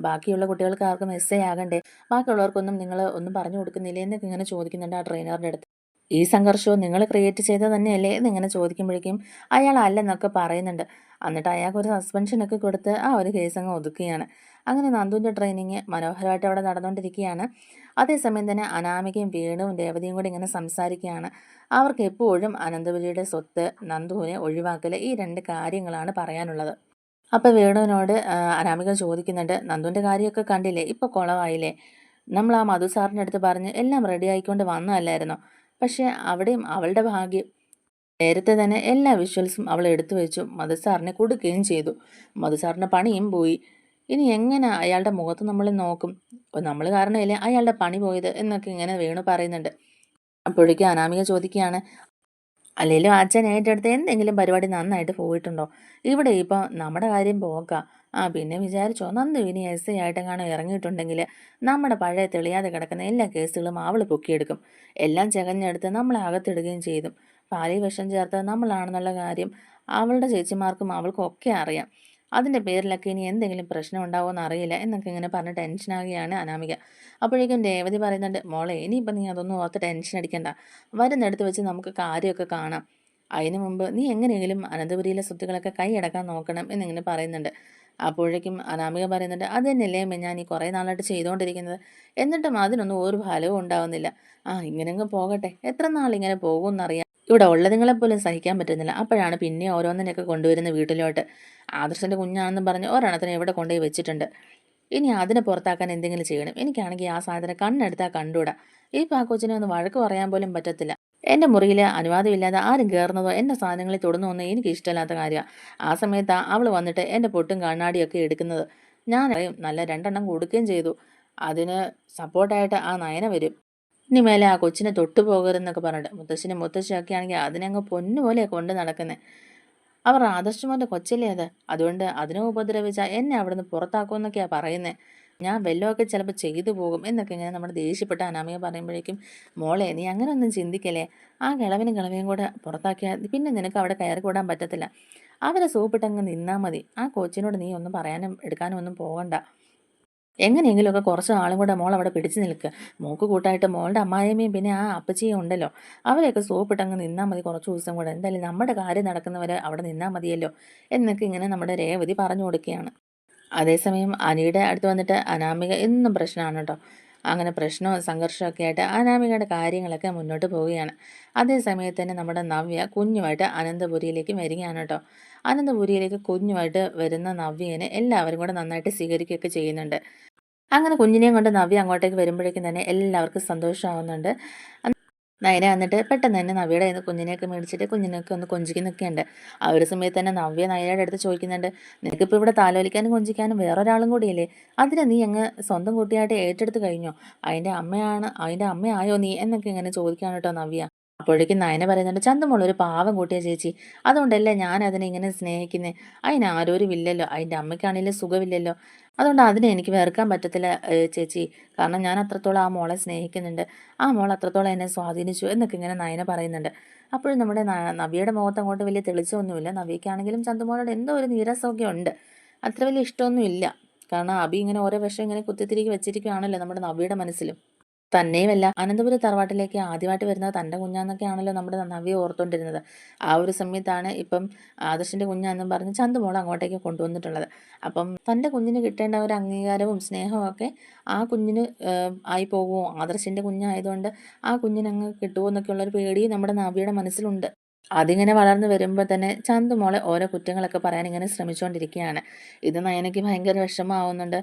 ബാക്കിയുള്ള കുട്ടികൾക്ക് ആർക്കും എസ്ഐ ആകണ്ടേ? ബാക്കിയുള്ളവർക്കൊന്നും നിങ്ങൾ ഒന്നും പറഞ്ഞു കൊടുക്കുന്നില്ലേ എന്നൊക്കെ ഇങ്ങനെ ചോദിക്കുന്നുണ്ട് ആ ട്രെയിനറുടെ അടുത്ത്. ഈ സംഘർഷവും നിങ്ങൾ ക്രിയേറ്റ് ചെയ്തത് തന്നെയല്ലേ എന്നിങ്ങനെ ചോദിക്കുമ്പോഴേക്കും അയാൾ അല്ലെന്നൊക്കെ പറയുന്നുണ്ട്. എന്നിട്ട് അയാൾക്കൊരു സസ്പെൻഷനൊക്കെ കൊടുത്ത് ആ ഒരു കേസ് അങ്ങ് ഒതുക്കുകയാണ്. അങ്ങനെ നന്ദുവിൻ്റെ ട്രെയിനിങ് മനോഹരമായിട്ട് അവിടെ നടന്നുകൊണ്ടിരിക്കുകയാണ്. അതേസമയം തന്നെ അനാമികയും വേണുവും രേവതിയും കൂടി ഇങ്ങനെ സംസാരിക്കുകയാണ്. അവർക്ക് എപ്പോഴും അനന്തപുരിയുടെ സ്വത്ത്, നന്ദുവിനെ ഒഴിവാക്കൽ, ഈ രണ്ട് കാര്യങ്ങളാണ് പറയാനുള്ളത്. അപ്പോൾ വേണുവിനോട് അനാമിക ചോദിക്കുന്നുണ്ട്, നന്ദുവിൻ്റെ കാര്യമൊക്കെ കണ്ടില്ലേ, ഇപ്പോൾ കുളമായില്ലേ? നമ്മൾ ആ മധു സാറിൻ്റെ അടുത്ത് പറഞ്ഞ് എല്ലാം റെഡി ആയിക്കൊണ്ട് വന്നതല്ലായിരുന്നോ? പക്ഷേ അവിടെയും അവളുടെ ഭാഗ്യം, നേരത്തെ തന്നെ എല്ലാ വിഷ്വൽസും അവൾ എടുത്തു വെച്ചു മധു സാറിനെ കൊടുക്കുകയും ചെയ്തു. മധു സാറിൻ്റെ പണിയും പോയി. ഇനി എങ്ങനെ അയാളുടെ മുഖത്ത് നമ്മൾ നോക്കും? നമ്മൾ കാരണമല്ലേ അയാളുടെ പണി പോയത് എന്നൊക്കെ ഇങ്ങനെ വേണു പറയുന്നുണ്ട്. അപ്പോഴേക്കും അനാമിക ചോദിക്കുകയാണ്, അല്ലെങ്കിലും അച്ഛൻ ഏറ്റെടുത്ത് എന്തെങ്കിലും പരിപാടി നന്നായിട്ട് പോയിട്ടുണ്ടോ? ഇവിടെ ഇപ്പോൾ നമ്മുടെ കാര്യം പോക്കാം. ആ പിന്നെ വിചാരിച്ചോ, നന്ദു ഇനി എസ് ഐ ആയിട്ടെങ്ങാനും ഇറങ്ങിയിട്ടുണ്ടെങ്കിൽ നമ്മുടെ പഴയ തെളിയാതെ കിടക്കുന്ന എല്ലാ കേസുകളും അവൾ പൊക്കിയെടുക്കും. എല്ലാം ചെകഞ്ഞെടുത്ത് നമ്മളെ അകത്തിടുകയും ചെയ്തു. പാലിൽ വിഷം ചേർത്ത് നമ്മളാണെന്നുള്ള കാര്യം അവളുടെ ചേച്ചിമാർക്കും അവൾക്കും ഒക്കെ അറിയാം. അതിൻ്റെ പേരിലൊക്കെ ഇനി എന്തെങ്കിലും പ്രശ്നം ഉണ്ടാവുമെന്ന് അറിയില്ല എന്നൊക്കെ ഇങ്ങനെ പറഞ്ഞ് ടെൻഷനാകുകയാണ് അനാമിക. അപ്പോഴേക്കും രേവതി പറയുന്നുണ്ട്, മോളെ ഇനിയിപ്പോൾ നീ അതൊന്നും ഓർത്ത് ടെൻഷൻ അടിക്കണ്ട. വരുന്നിടത്ത് വെച്ച് നമുക്ക് കാര്യമൊക്കെ കാണാം. അതിനു മുമ്പ് നീ എങ്ങനെയെങ്കിലും അനന്തപുരിയിലെ സ്വത്തുക്കളൊക്കെ കൈയടക്കാൻ നോക്കണം എന്നിങ്ങനെ പറയുന്നുണ്ട്. അപ്പോഴേക്കും അനാമിക പറയുന്നുണ്ട്, അത് തന്നെയല്ലേ ഞാൻ ഈ കുറേ നാളായിട്ട് ചെയ്തുകൊണ്ടിരിക്കുന്നത്. എന്നിട്ടും അതിനൊന്നും ഒരു ഫലവും ഉണ്ടാവുന്നില്ല. ആ ഇങ്ങനെങ്ങ് പോകട്ടെ, എത്ര നാളിങ്ങനെ പോകുമെന്നറിയാം. ഇവിടെ ഉള്ളതുങ്ങളെപ്പോലും സഹിക്കാൻ പറ്റുന്നില്ല. അപ്പോഴാണ് പിന്നെ ഓരോന്നിനെയൊക്കെ കൊണ്ടുവരുന്ന വീട്ടിലോട്ട്. ആദർശൻ്റെ കുഞ്ഞാണെന്നും പറഞ്ഞ് ഒരെണ്ണത്തിനെ എവിടെ കൊണ്ടുപോയി വെച്ചിട്ടുണ്ട്. ഇനി അതിനെ പുറത്താക്കാൻ എന്തെങ്കിലും ചെയ്യണം. എനിക്കാണെങ്കിൽ ആ സാധനം കണ്ണെടുത്താൽ കണ്ടൂടാ. ഈ പാക്കോച്ചിനെ ഒന്ന് വഴക്ക് പറയാൻ പോലും പറ്റത്തില്ല. എൻ്റെ മുറിയിൽ അനുവാദമില്ലാതെ ആരും കയറുന്നതോ എൻ്റെ സാധനങ്ങളിൽ തൊടുന്നോ ഒന്നും എനിക്ക് ഇഷ്ടമില്ലാത്ത കാര്യമാണ്. ആ സമയത്താണ് അവൾ വന്നിട്ട് എൻ്റെ പൊട്ടും കണ്ണാടിയൊക്കെ എടുക്കുന്നത്. ഞാൻ അറിയും, നല്ല രണ്ടെണ്ണം കൊടുക്കുകയും ചെയ്തു. അതിന് സപ്പോർട്ടായിട്ട് ആ നയന വരും. ഇനി മേലെ ആ കൊച്ചിനെ തൊട്ടു പോകരുതെന്നൊക്കെ പറഞ്ഞിട്ട് മുത്തശ്ശനും മുത്തശ്ശിയൊക്കെ ആണെങ്കിൽ അതിനങ്ങ് പൊന്നുപോലെ കൊണ്ട് നടക്കുന്നത്. അവർ ആദർശമോൻ്റെ കൊച്ചല്ലേ അത്, അതുകൊണ്ട് അതിനെ ഉപദ്രവിച്ചാൽ എന്നെ അവിടുന്ന് പുറത്താക്കുമെന്നൊക്കെയാണ് പറയുന്നത്. ഞാൻ വല്ലതുമൊക്കെ ചിലപ്പോൾ ചെയ്തു പോകും എന്നൊക്കെ ഇങ്ങനെ നമ്മുടെ ദേഷ്യപ്പെട്ട അനാമിക പറയുമ്പോഴേക്കും, മോളെ നീ അങ്ങനെ ഒന്നും ചിന്തിക്കല്ലേ. ആ കിളവനും കിളവയും കൂടെ പുറത്താക്കിയാൽ പിന്നെ നിനക്ക് അവിടെ കയറി കൂടാൻ പറ്റത്തില്ല. അവരെ സൂപ്പിട്ടങ്ങ് നിന്നാൽ മതി. ആ കോച്ചിനോട് നീ ഒന്നും പറയാനും എടുക്കാനും ഒന്നും പോകണ്ട. എങ്ങനെയെങ്കിലുമൊക്കെ കുറച്ച് നാളും കൂടെ മോൾ അവിടെ പിടിച്ചു നിൽക്കുക. മോൾക്ക് കൂട്ടായിട്ട് മോളുടെ അമ്മായിയമ്മയും പിന്നെ ആ അപ്പച്ചിയും ഉണ്ടല്ലോ, അവരെയൊക്കെ സോപ്പിട്ടങ്ങ് നിന്നാൽ മതി കുറച്ച് ദിവസം കൂടെ. എന്തായാലും നമ്മുടെ കാര്യം നടക്കുന്നവരെ അവിടെ നിന്നാൽ മതിയല്ലോ എന്നൊക്കെ ഇങ്ങനെ നമ്മുടെ രേവതി പറഞ്ഞു കൊടുക്കുകയാണ്. അതേസമയം അനിയുടെ അടുത്ത് വന്നിട്ട് അനാമിക എന്നും പ്രശ്നമാണ് കേട്ടോ. അങ്ങനെ പ്രശ്നവും സംഘർഷമൊക്കെ ആയിട്ട് അനാമികയുടെ കാര്യങ്ങളൊക്കെ മുന്നോട്ട് പോവുകയാണ്. അതേ സമയത്ത് തന്നെ നമ്മുടെ നവ്യ കുഞ്ഞുമായിട്ട് അനന്തപുരിയിലേക്ക് വരികയാണ് കേട്ടോ. അനന്തപുരിയിലേക്ക് കുഞ്ഞുമായിട്ട് വരുന്ന നവ്യേനെ എല്ലാവരും കൂടെ നന്നായിട്ട് സ്വീകരിക്കുകയൊക്കെ ചെയ്യുന്നുണ്ട്. അങ്ങനെ കുഞ്ഞിനെയും കൊണ്ട് നവ്യ അങ്ങോട്ടേക്ക് വരുമ്പോഴേക്കും തന്നെ എല്ലാവർക്കും സന്തോഷമാവുന്നുണ്ട്. നയന വന്നിട്ട് പെട്ടെന്ന് തന്നെ നവ്യയുടെ കയ്യിൽ നിന്ന് കുഞ്ഞിനെയൊക്കെ മേടിച്ചിട്ട് കുഞ്ഞിനെയൊക്കെ ഒന്ന് കൊഞ്ചിക്കുന്നൊക്കെയുണ്ട്. ആ ഒരു സമയത്ത് തന്നെ നവ്യ നയനയുടെ അടുത്ത് ചോദിക്കുന്നുണ്ട്, നിനക്കിപ്പോൾ ഇവിടെ താലോലിക്കാനും കൊഞ്ചിക്കാനും വേറൊരാളും കൂടിയില്ലേ? അതിനെ നീ അങ്ങ് സ്വന്തം കുട്ടിയായിട്ട് ഏറ്റെടുത്ത് കഴിഞ്ഞോ? അതിൻ്റെ അമ്മയായോ നീ എന്നൊക്കെ ഇങ്ങനെ ചോദിക്കാണ് കേട്ടോ നവ്യ. അപ്പോഴേക്കും നയന പറയുന്നുണ്ട്, ചന്തമോൾ ഒരു പാവം കൂട്ടിയ ചേച്ചി, അതുകൊണ്ടല്ലേ ഞാൻ അതിനെ ഇങ്ങനെ സ്നേഹിക്കുന്നത്. അതിന് ആരോരും ഇല്ലല്ലോ, അതിൻ്റെ അമ്മയ്ക്കാണെങ്കിലും സുഖമില്ലല്ലോ, അതുകൊണ്ട് അതിനെ എനിക്ക് വെറുക്കാൻ പറ്റത്തില്ല ചേച്ചി. കാരണം ഞാൻ അത്രത്തോളം ആ മോളെ സ്നേഹിക്കുന്നുണ്ട്. ആ മോൾ അത്രത്തോളം എന്നെ സ്വാധീനിച്ചു എന്നൊക്കെ ഇങ്ങനെ നയന പറയുന്നുണ്ട്. അപ്പോഴും നമ്മുടെ നവ്യയുടെ മുഖത്ത് അങ്ങോട്ട് വലിയ തെളിച്ചമൊന്നുമില്ല. നവ്യയ്ക്കാണെങ്കിലും ചന്തുമോളോട് എന്തോ ഒരു നീരസമൊക്കെ ഉണ്ട്. അത്ര വലിയ ഇഷ്ടമൊന്നും ഇല്ല. കാരണം അബി ഇങ്ങനെ ഓരോ വിഷം ഇങ്ങനെ കുത്തിത്തിരികി വെച്ചിരിക്കുകയാണല്ലോ നമ്മുടെ നവ്യയുടെ മനസ്സിലും. തന്നെയുമല്ല, അനന്തപുരം തറവാട്ടിലേക്ക് ആദ്യമായിട്ട് വരുന്നത് തൻ്റെ കുഞ്ഞാന്നൊക്കെയാണല്ലോ നമ്മുടെ നവ്യ ഓർത്തുകൊണ്ടിരുന്നത്. ആ ഒരു സമയത്താണ് ഇപ്പം ആദർശിൻ്റെ കുഞ്ഞാന്നും പറഞ്ഞ് ചന്തുമോൾ അങ്ങോട്ടേക്ക് കൊണ്ടുവന്നിട്ടുള്ളത്. അപ്പം തൻ്റെ കുഞ്ഞിന് കിട്ടേണ്ട ഒരു അംഗീകാരവും സ്നേഹവും ഒക്കെ ആ കുഞ്ഞിന് ആയി പോകുമോ, ആദർശിൻ്റെ കുഞ്ഞായതുകൊണ്ട് ആ കുഞ്ഞിനങ്ങ് കിട്ടുമോ എന്നൊക്കെയുള്ളൊരു പേടിയും നമ്മുടെ നവ്യയുടെ മനസ്സിലുണ്ട്. അതിങ്ങനെ വളർന്നു വരുമ്പോൾ തന്നെ ചന്തുമോളെ ഓരോ കുറ്റങ്ങളൊക്കെ പറയാൻ ഇങ്ങനെ ശ്രമിച്ചുകൊണ്ടിരിക്കുകയാണ്. ഇത് നയനയ്ക്ക് ഭയങ്കര വിഷമമാവുന്നുണ്ട്.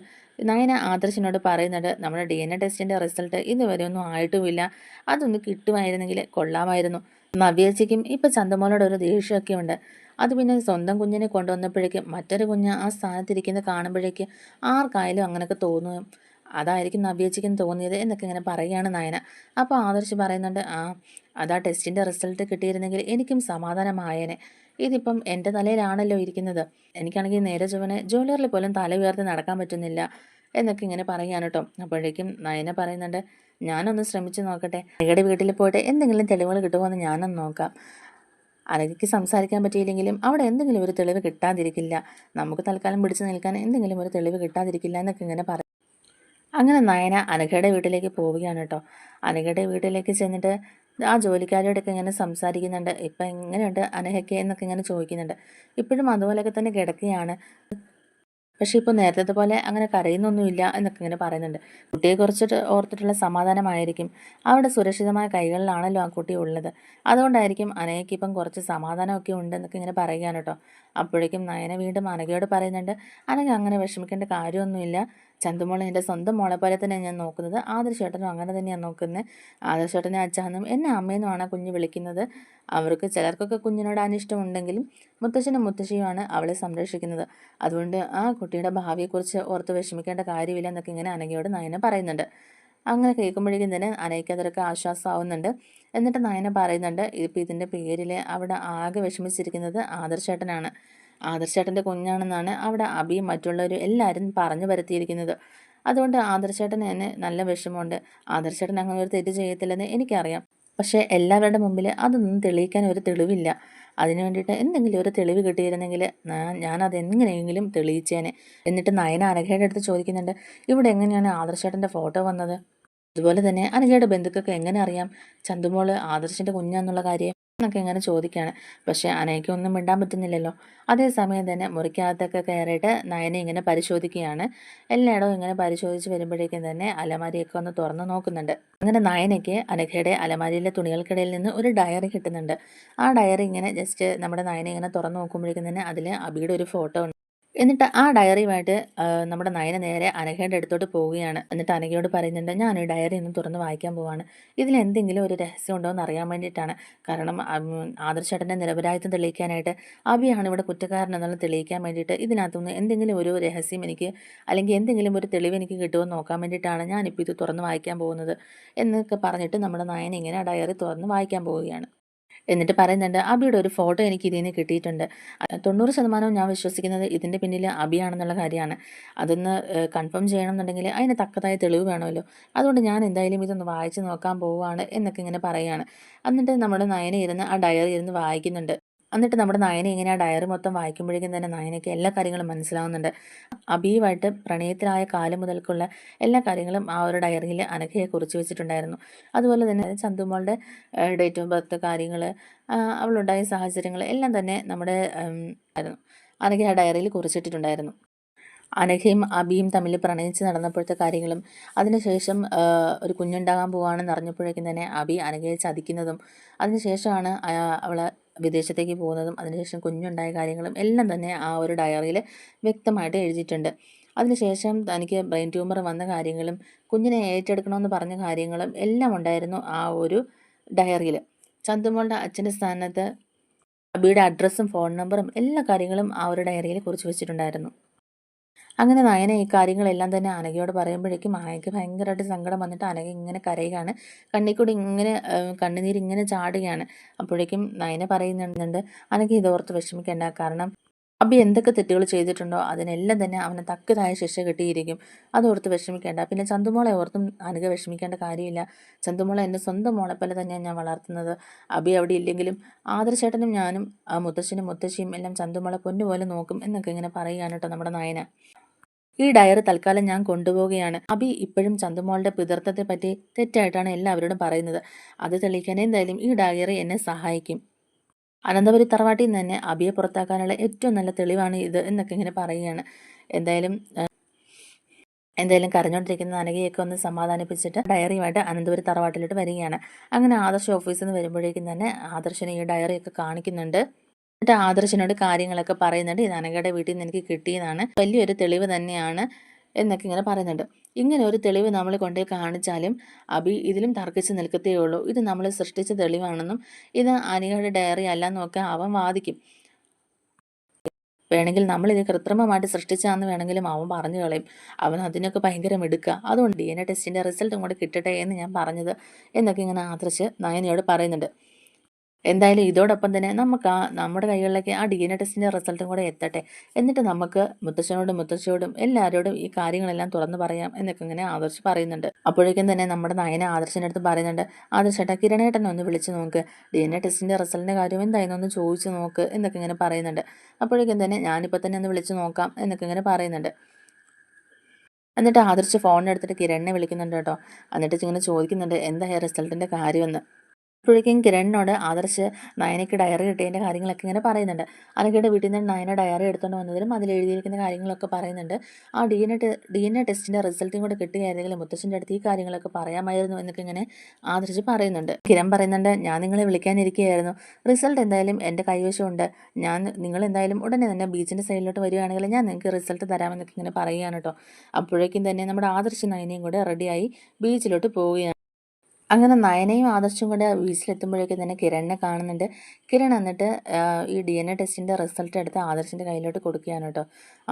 നയന ആദർശിനോട് പറയുന്നുണ്ട്, നമ്മുടെ DNA ടെസ്റ്റിൻ്റെ റിസൾട്ട് ഇതുവരെ ഒന്നും ആയിട്ടുമില്ല, അതൊന്ന് കിട്ടുമായിരുന്നെങ്കിൽ കൊള്ളാമായിരുന്നു. നവ്യേച്ചിക്കും ഇപ്പം ചന്തുമോളോട് ഒരു ദേഷ്യമൊക്കെ ഉണ്ട്. അത് പിന്നെ സ്വന്തം കുഞ്ഞിനെ കൊണ്ടുവന്നപ്പോഴേക്കും മറ്റൊരു കുഞ്ഞ് ആ സ്ഥാനത്തിരിക്കുന്നത് കാണുമ്പോഴേക്ക് ആർക്കായാലും അങ്ങനെയൊക്കെ തോന്നും. അതായിരിക്കും നവ്യേച്ചിക്കും തോന്നിയത് എന്നൊക്കെ ഇങ്ങനെ പറയുകയാണ് നയന. അപ്പോൾ ആദർശ് പറയുന്നുണ്ട്, അതാ ടെസ്റ്റിൻ്റെ റിസൾട്ട് കിട്ടിയിരുന്നെങ്കിൽ എനിക്കും സമാധാനമായേനെ. ഇതിപ്പം എൻ്റെ തലയിലാണല്ലോ ഇരിക്കുന്നത്. എനിക്കാണെങ്കിൽ നേരെ ചൊവ്വനെ ജ്വല്ലറിൽ പോലും തല ഉയർത്തി നടക്കാൻ പറ്റുന്നില്ല എന്നൊക്കെ ഇങ്ങനെ പറയുകയാണ് കേട്ടോ. അപ്പോഴേക്കും നയന പറയുന്നുണ്ട്, ഞാനൊന്ന് ശ്രമിച്ചു നോക്കട്ടെ. അനഘയുടെ വീട്ടിൽ പോയിട്ട് എന്തെങ്കിലും തെളിവുകൾ കിട്ടുമോ എന്ന് ഞാനൊന്ന് നോക്കാം. അനഘയ്ക്ക് സംസാരിക്കാൻ പറ്റിയില്ലെങ്കിലും അവിടെ എന്തെങ്കിലും ഒരു തെളിവ് കിട്ടാതിരിക്കില്ല. നമുക്ക് തൽക്കാലം പിടിച്ചു നിൽക്കാൻ എന്തെങ്കിലും ഒരു തെളിവ് കിട്ടാതിരിക്കില്ല എന്നൊക്കെ ഇങ്ങനെ പറയും. അങ്ങനെ നയന അനഘയുടെ വീട്ടിലേക്ക് പോവുകയാണ് കേട്ടോ. അനഘയുടെ വീട്ടിലേക്ക് ചെന്നിട്ട് ആ ജോലിക്കാരിയോടൊക്കെ ഇങ്ങനെ സംസാരിക്കുന്നുണ്ട്. ഇപ്പം എങ്ങനെയുണ്ട് അനഘയ്ക്ക് എന്നൊക്കെ ഇങ്ങനെ ചോദിക്കുന്നുണ്ട്. ഇപ്പോഴും അതുപോലെയൊക്കെ തന്നെ കിടക്കുകയാണ്. പക്ഷേ ഇപ്പോൾ നേരത്തെ പോലെ അങ്ങനെ കരയുന്നൊന്നുമില്ല എന്നൊക്കെ ഇങ്ങനെ പറയുന്നുണ്ട്. കുട്ടിയെ കുറിച്ചിട്ട് ഓർത്തിട്ടുള്ള സമാധാനമായിരിക്കും. അവിടെ സുരക്ഷിതമായ കൈകളിലാണല്ലോ ആ കുട്ടി ഉള്ളത്. അതുകൊണ്ടായിരിക്കും അനഘയ്ക്ക് ഇപ്പം കുറച്ച് സമാധാനമൊക്കെ ഉണ്ടെന്നൊക്കെ ഇങ്ങനെ പറയുകയാണ് കേട്ടോ. അപ്പോഴേക്കും നയന വീണ്ടും അനഘയോട് പറയുന്നുണ്ട്, അനഘ അങ്ങനെ വിഷമിക്കേണ്ട കാര്യമൊന്നുമില്ല. ചന്തുമോളെ എൻ്റെ സ്വന്തം മോളെ പോലെ തന്നെ ഞാൻ നോക്കുന്നത്. ആദർശേട്ടനും അങ്ങനെ തന്നെയാണ് നോക്കുന്നത്. ആദർശേട്ടനെ അച്ഛാന്നും എന്നെ അമ്മയെന്നുമാണ് കുഞ്ഞ് വിളിക്കുന്നത്. അവർക്ക് ചിലർക്കൊക്കെ കുഞ്ഞിനോട് അനിഷ്ടമുണ്ടെങ്കിലും മുത്തശ്ശനും മുത്തശ്ശിയുമാണ് അവളെ സംരക്ഷിക്കുന്നത്. അതുകൊണ്ട് ആ കുട്ടിയുടെ ഭാവിയെക്കുറിച്ച് ഓർത്ത് വിഷമിക്കേണ്ട കാര്യമില്ല എന്നൊക്കെ ഇങ്ങനെ അനഘയോട് നയന പറയുന്നുണ്ട്. അങ്ങനെ കേൾക്കുമ്പോഴേക്കും തന്നെ അനഘയ്ക്ക് അതൊക്കെ ആശ്വാസമാവുന്നുണ്ട്. എന്നിട്ട് നയന പറയുന്നുണ്ട്, ഇപ്പം ഇതിൻ്റെ പേരിൽ അവിടെ ആകെ വിഷമിച്ചിരിക്കുന്നത് ആദർശേട്ടനാണ്. ആദർശേട്ടൻ്റെ കുഞ്ഞാണെന്നാണ് അവിടെ അബിയും മറ്റുള്ളവരും എല്ലാവരും പറഞ്ഞു വരുത്തിയിരിക്കുന്നത്. അതുകൊണ്ട് ആദർശേട്ടന് തന്നെ നല്ല വിഷമമുണ്ട്. ആദർശേട്ടൻ അങ്ങനെ ഒരു തെറ്റ് ചെയ്യത്തില്ലെന്ന് എനിക്കറിയാം. പക്ഷേ എല്ലാവരുടെ മുമ്പിൽ അതൊന്നും തെളിയിക്കാൻ ഒരു തെളിവില്ല. അതിനു വേണ്ടിയിട്ട് എന്തെങ്കിലും ഒരു തെളിവ് കിട്ടിയിരുന്നെങ്കിൽ ഞാനതെങ്ങനെയെങ്കിലും തെളിയിച്ചേനെ. എന്നിട്ട് നയന അനഘയുടെ അടുത്ത് ചോദിക്കുന്നുണ്ട്, ഇവിടെ എങ്ങനെയാണ് ആദർശേട്ടൻ്റെ ഫോട്ടോ വന്നത്? അതുപോലെ തന്നെ അനഘയുടെ ബന്ധുക്കൾക്ക് എങ്ങനെ അറിയാം ചന്തുമോള് ആദർശിൻ്റെ കുഞ്ഞാന്നുള്ള കാര്യം എന്നൊക്കെ ഇങ്ങനെ ചോദിക്കുകയാണ്. പക്ഷേ അനഘയ്ക്കൊന്നും മിണ്ടാൻ പറ്റുന്നില്ലല്ലോ. അതേസമയം തന്നെ മുറിക്കകത്തൊക്കെ കയറിയിട്ട് നയനെ ഇങ്ങനെ പരിശോധിക്കുകയാണ്. എല്ലായിടവും ഇങ്ങനെ പരിശോധിച്ച് വരുമ്പോഴേക്കും തന്നെ അലമാരിയൊക്കെ ഒന്ന് തുറന്ന് നോക്കുന്നുണ്ട്. അങ്ങനെ നയനയ്ക്ക് അനഘയുടെ അലമാരിയിലെ തുണികൾക്കിടയിൽ നിന്ന് ഒരു ഡയറി കിട്ടുന്നുണ്ട്. ആ ഡയറി ഇങ്ങനെ ജസ്റ്റ് നമ്മുടെ നയനെ ഇങ്ങനെ തുറന്ന് നോക്കുമ്പോഴേക്കും തന്നെ അതിൽ അബിയുടെ ഒരു ഫോട്ടോ ഉണ്ട്. എന്നിട്ട് ആ ഡയറിയുമായിട്ട് നമ്മുടെ നയന നേരെ അനഘയുടെ അടുത്തോട്ട് പോവുകയാണ്. എന്നിട്ട് അനഘയോട് പറയുന്നുണ്ട്, ഞാൻ ഈ ഡയറി ഒന്ന് തുറന്ന് വായിക്കാൻ പോവാണ്. ഇതിലെന്തെങ്കിലും ഒരു രഹസ്യം ഉണ്ടോ എന്ന് അറിയാൻ വേണ്ടിയിട്ടാണ്. കാരണം ആദർശേട്ടൻ്റെ നിരപരാധിത്വം തെളിയിക്കാനായിട്ട് അബിയാണ് ഇവിടെ കുറ്റക്കാരൻ എന്നുള്ളത് തെളിയിക്കാൻ വേണ്ടിയിട്ട് ഇതിനകത്തുനിന്ന് എന്തെങ്കിലും ഒരു രഹസ്യം എനിക്ക് അല്ലെങ്കിൽ എന്തെങ്കിലും ഒരു തെളിവ് എനിക്ക് കിട്ടുമോ നോക്കാൻ വേണ്ടിയിട്ടാണ് ഞാനിപ്പോൾ ഇത് തുറന്ന് വായിക്കാൻ പോകുന്നത് എന്നൊക്കെ പറഞ്ഞിട്ട് നമ്മുടെ നയന ഇങ്ങനെ ആ ഡയറി തുറന്ന് വായിക്കാൻ പോവുകയാണ്. എന്നിട്ട് പറയുന്നുണ്ട്, അബിയുടെ ഒരു ഫോട്ടോ എനിക്ക് ഇതിൽ നിന്ന് കിട്ടിയിട്ടുണ്ട്. 90% ഞാൻ വിശ്വസിക്കുന്നത് ഇതിൻ്റെ പിന്നിൽ അബിയാണെന്നുള്ള കാര്യമാണ്. അതൊന്ന് കൺഫേം ചെയ്യണമെന്നുണ്ടെങ്കിൽ അതിന് തക്കതായ തെളിവ് വേണമല്ലോ. അതുകൊണ്ട് ഞാൻ എന്തായാലും ഇതൊന്ന് വായിച്ച് നോക്കാൻ പോവുകയാണ് എന്നൊക്കെ ഇങ്ങനെ പറയുകയാണ്. എന്നിട്ട് നമ്മുടെ നയന ഇരുന്ന് ആ ഡയറി ഇരുന്ന് വായിക്കുന്നുണ്ട്. എന്നിട്ട് നമ്മുടെ നയന ഇങ്ങനെ ആ ഡയറി മൊത്തം വായിക്കുമ്പോഴേക്കും തന്നെ നയനയ്ക്ക് എല്ലാ കാര്യങ്ങളും മനസ്സിലാവുന്നുണ്ട്. അബിയുമായിട്ട് പ്രണയത്തിലായ കാലം മുതൽക്കുള്ള എല്ലാ കാര്യങ്ങളും ആ ഒരു ഡയറിയിൽ അനഘയെ കുറിച്ച് വെച്ചിട്ടുണ്ടായിരുന്നു. അതുപോലെ തന്നെ ചന്തുമോളുടെ ഡേറ്റ് ഓഫ് ബർത്ത് കാര്യങ്ങൾ, അവളുണ്ടായ സാഹചര്യങ്ങൾ എല്ലാം തന്നെ നമ്മുടെ അനഘ ആ ഡയറിയിൽ കുറിച്ചിട്ടിട്ടുണ്ടായിരുന്നു. അനഘയും അബിയും തമ്മിൽ പ്രണയിച്ച് നടന്നപ്പോഴത്തെ കാര്യങ്ങളും അതിനുശേഷം ഒരു കുഞ്ഞുണ്ടാകാൻ പോവുകയാണെന്ന് അറിഞ്ഞപ്പോഴേക്കും തന്നെ അബി അനഘയെ ചതിക്കുന്നതും അതിനുശേഷമാണ് അവൾ വിദേശത്തേക്ക് പോകുന്നതും അതിനുശേഷം കുഞ്ഞുണ്ടായ കാര്യങ്ങളും എല്ലാം തന്നെ ആ ഒരു ഡയറിയിൽ വ്യക്തമായിട്ട് എഴുതിയിട്ടുണ്ട്. അതിനുശേഷം തനിക്ക് ബ്രെയിൻ ട്യൂമർ വന്ന കാര്യങ്ങളും കുഞ്ഞിനെ ഏറ്റെടുക്കണമെന്ന് പറഞ്ഞ കാര്യങ്ങളും എല്ലാം ഉണ്ടായിരുന്നു ആ ഒരു ഡയറിയിൽ. ചന്തുമോളുടെ അച്ഛൻ്റെ സ്ഥാനത്ത് അബിയുടെ അഡ്രസ്സും ഫോൺ നമ്പറും എല്ലാ കാര്യങ്ങളും ആ ഒരു ഡയറിയിൽ കുറിച്ച് വെച്ചിട്ടുണ്ടായിരുന്നു. അങ്ങനെ നയന ഈ കാര്യങ്ങളെല്ലാം തന്നെ അനഘയോട് പറയുമ്പോഴേക്കും അനഘയ്ക്ക് ഭയങ്കരമായിട്ട് സങ്കടം വന്നിട്ട് അനഘ ഇങ്ങനെ കരയുകയാണ്. കണ്ണിൽ ഇങ്ങനെ കണ്ണുനീരിങ്ങനെ ചാടുകയാണ്. അപ്പോഴേക്കും നയന പറയുന്നുണ്ട്, അനഘ ഇതോർത്ത് വിഷമിക്കേണ്ട. കാരണം അബി എന്തൊക്കെ തെറ്റുകൾ ചെയ്തിട്ടുണ്ടോ അതിനെല്ലാം തന്നെ അവന് തക്കതായ ശിക്ഷ കിട്ടിയിരിക്കും. അതോർത്ത് വിഷമിക്കേണ്ട. പിന്നെ ചന്തുമോളെ ഓർത്തും അനഘ വിഷമിക്കേണ്ട കാര്യമില്ല. ചന്തുമോളെ എൻ്റെ സ്വന്തം മോളെ പോലെ തന്നെയാണ് ഞാൻ വളർത്തുന്നത്. അബി അവിടെ ഇല്ലെങ്കിലും ആദർശേട്ടനും ഞാനും ആ മുത്തശ്ശനും മുത്തശ്ശിയും എല്ലാം ചന്തുമോളെ പൊന്നുപോലെ നോക്കും എന്നൊക്കെ ഇങ്ങനെ പറയുകയാണ് കേട്ടോ നമ്മുടെ നയന. ഈ ഡയറി തൽക്കാലം ഞാൻ കൊണ്ടുപോവുകയാണ്. അബി ഇപ്പോഴും ചന്തുമോളുടെ പിതൃത്വത്തെ പറ്റി തെറ്റായിട്ടാണ് എല്ലാവരോടും പറയുന്നത്. അത് തെളിയിക്കാൻ എന്തായാലും ഈ ഡയറി എന്നെ സഹായിക്കും. അനന്തപുരി തറവാട്ടിൽ നിന്ന് തന്നെ അബിയെ പുറത്താക്കാനുള്ള ഏറ്റവും നല്ല തെളിവാണ് ഇത് എന്നൊക്കെ ഇങ്ങനെ പറയുകയാണ്. എന്തായാലും കരഞ്ഞുകൊണ്ടിരിക്കുന്ന അനഘയൊക്കെ ഒന്ന് സമാധാനിപ്പിച്ചിട്ട് ഡയറിയുമായിട്ട് അനന്തപുരി തറവാട്ടിലോട്ട് വരികയാണ്. അങ്ങനെ ആദർശ ഓഫീസിൽ നിന്ന് വരുമ്പോഴേക്കും തന്നെ ആദർശന് ഈ ഡയറിയൊക്കെ കാണിക്കുന്നുണ്ട്. എന്നിട്ട് ആദർശനോട് കാര്യങ്ങളൊക്കെ പറയുന്നുണ്ട്. ഇത് അനഘയുടെ വീട്ടിൽ നിന്ന് എനിക്ക് കിട്ടിയതാണ്, വലിയൊരു തെളിവ് തന്നെയാണ് എന്നൊക്കെ ഇങ്ങനെ പറയുന്നുണ്ട്. ഇങ്ങനെ ഒരു തെളിവ് നമ്മൾ കൊണ്ടുപോയി കാണിച്ചാലും അബി ഇതിലും തർക്കിച്ച് നിൽക്കത്തേ ഉള്ളൂ. ഇത് നമ്മൾ സൃഷ്ടിച്ച തെളിവാണെന്നും ഇത് അനഘയുടെ ഡയറി അല്ലെന്നും ഒക്കെ അവൻ വാദിക്കും. വേണമെങ്കിൽ നമ്മളിത് കൃത്രിമമായിട്ട് സൃഷ്ടിച്ചാന്ന് വേണമെങ്കിലും അവൻ പറഞ്ഞു കളയും. അവൻ അതിനൊക്കെ ഭയങ്കര മിടുക്കുക. അതുകൊണ്ട് DNA ടെസ്റ്റിൻ്റെ റിസൾട്ടും കൂടെ കിട്ടട്ടെ എന്ന് ഞാൻ പറഞ്ഞത് എന്നൊക്കെ ഇങ്ങനെ ആദർശ് നയനയോട് പറയുന്നുണ്ട്. എന്തായാലും ഇതോടൊപ്പം തന്നെ നമുക്ക് നമ്മുടെ കൈകളിലേക്ക് DNA ടെസ്റ്റിൻ്റെ റിസൾട്ടും കൂടെ എത്തട്ടെ. എന്നിട്ട് നമുക്ക് മുത്തശ്ശനോടും മുത്തശ്ശിയോടും എല്ലാവരോടും ഈ കാര്യങ്ങളെല്ലാം തുറന്നു പറയാം എന്നൊക്കെ ഇങ്ങനെ ആദർശ് പറയുന്നുണ്ട്. അപ്പോഴേക്കും തന്നെ നമ്മുടെ നയന ആദർശിൻ്റെ അടുത്ത് പറയുന്നുണ്ട്, ആദർശേട്ടാ കിരണേട്ടനെ ഒന്ന് വിളിച്ച് നോക്ക്, DNA ടെസ്റ്റിൻ്റെ റിസൾട്ടിൻ്റെ കാര്യം എന്തായെന്നൊന്ന് ചോദിച്ചു നോക്ക് എന്നൊക്കെ ഇങ്ങനെ പറയുന്നുണ്ട്. അപ്പോഴേക്കും തന്നെ ഞാനിപ്പോൾ തന്നെ ഒന്ന് വിളിച്ച് നോക്കാം എന്നൊക്കെ ഇങ്ങനെ പറയുന്നുണ്ട്. എന്നിട്ട് ആദർശ് ഫോണിനെടുത്തിട്ട് കിരണിനെ വിളിക്കുന്നുണ്ട് കേട്ടോ. എന്നിട്ട് ഇങ്ങനെ ചോദിക്കുന്നുണ്ട് എന്താ റിസൾട്ടിൻ്റെ കാര്യമെന്ന്. അപ്പോഴേക്കും കിരണിനോട് ആദർശ് നയനയ്ക്ക് ഡയറി കിട്ടിയതിൻ്റെ കാര്യങ്ങളൊക്കെ ഇങ്ങനെ പറയുന്നുണ്ട്. അനഘയുടെ വീട്ടിൽ നിന്ന് നയന ഡയറി എടുത്തുകൊണ്ട് വന്നതിലും അതിൽ എഴുതിയിരിക്കുന്ന കാര്യങ്ങളൊക്കെ പറയുന്നുണ്ട്. ആ DNA ടെസ്റ്റിൻ്റെ റിസൾട്ടും കൂടെ കിട്ടുകയായിരുന്നെങ്കിൽ മുത്തശ്ശൻ്റെ അടുത്ത് ഈ കാര്യങ്ങളൊക്കെ പറയാമായിരുന്നു എന്നൊക്കെ ഇങ്ങനെ ആദർശ് പറയുന്നുണ്ട്. കിരൺ പറയുന്നുണ്ട്, ഞാൻ നിങ്ങളെ വിളിക്കാനിരിക്കുകയായിരുന്നു, റിസൾട്ട് എന്തായാലും എൻ്റെ കൈവശമുണ്ട്, നിങ്ങൾ എന്തായാലും ഉടനെ തന്നെ ബീച്ചിൻ്റെ സൈഡിലോട്ട് വരികയാണെങ്കിൽ ഞാൻ നിങ്ങൾക്ക് റിസൾട്ട് തരാമെന്നൊക്കെ ഇങ്ങനെ പറയുകയാണ് കേട്ടോ. അപ്പോഴേക്കും തന്നെ നമ്മുടെ ആദർശ് നയനയും കൂടെ റെഡിയായി ബീച്ചിലോട്ട് പോവുകയാണ്. അങ്ങനെ നയനയും ആദർശും കൂടെ ബീച്ചിലെത്തുമ്പോഴേക്കും തന്നെ കിരണിനെ കാണുന്നുണ്ട്. കിരൺ എന്നിട്ട് ഈ DNA ടെസ്റ്റിൻ്റെ റിസൾട്ട് എടുത്ത് ആദർശിൻ്റെ കയ്യിലോട്ട് കൊടുക്കുകയാണ് കേട്ടോ.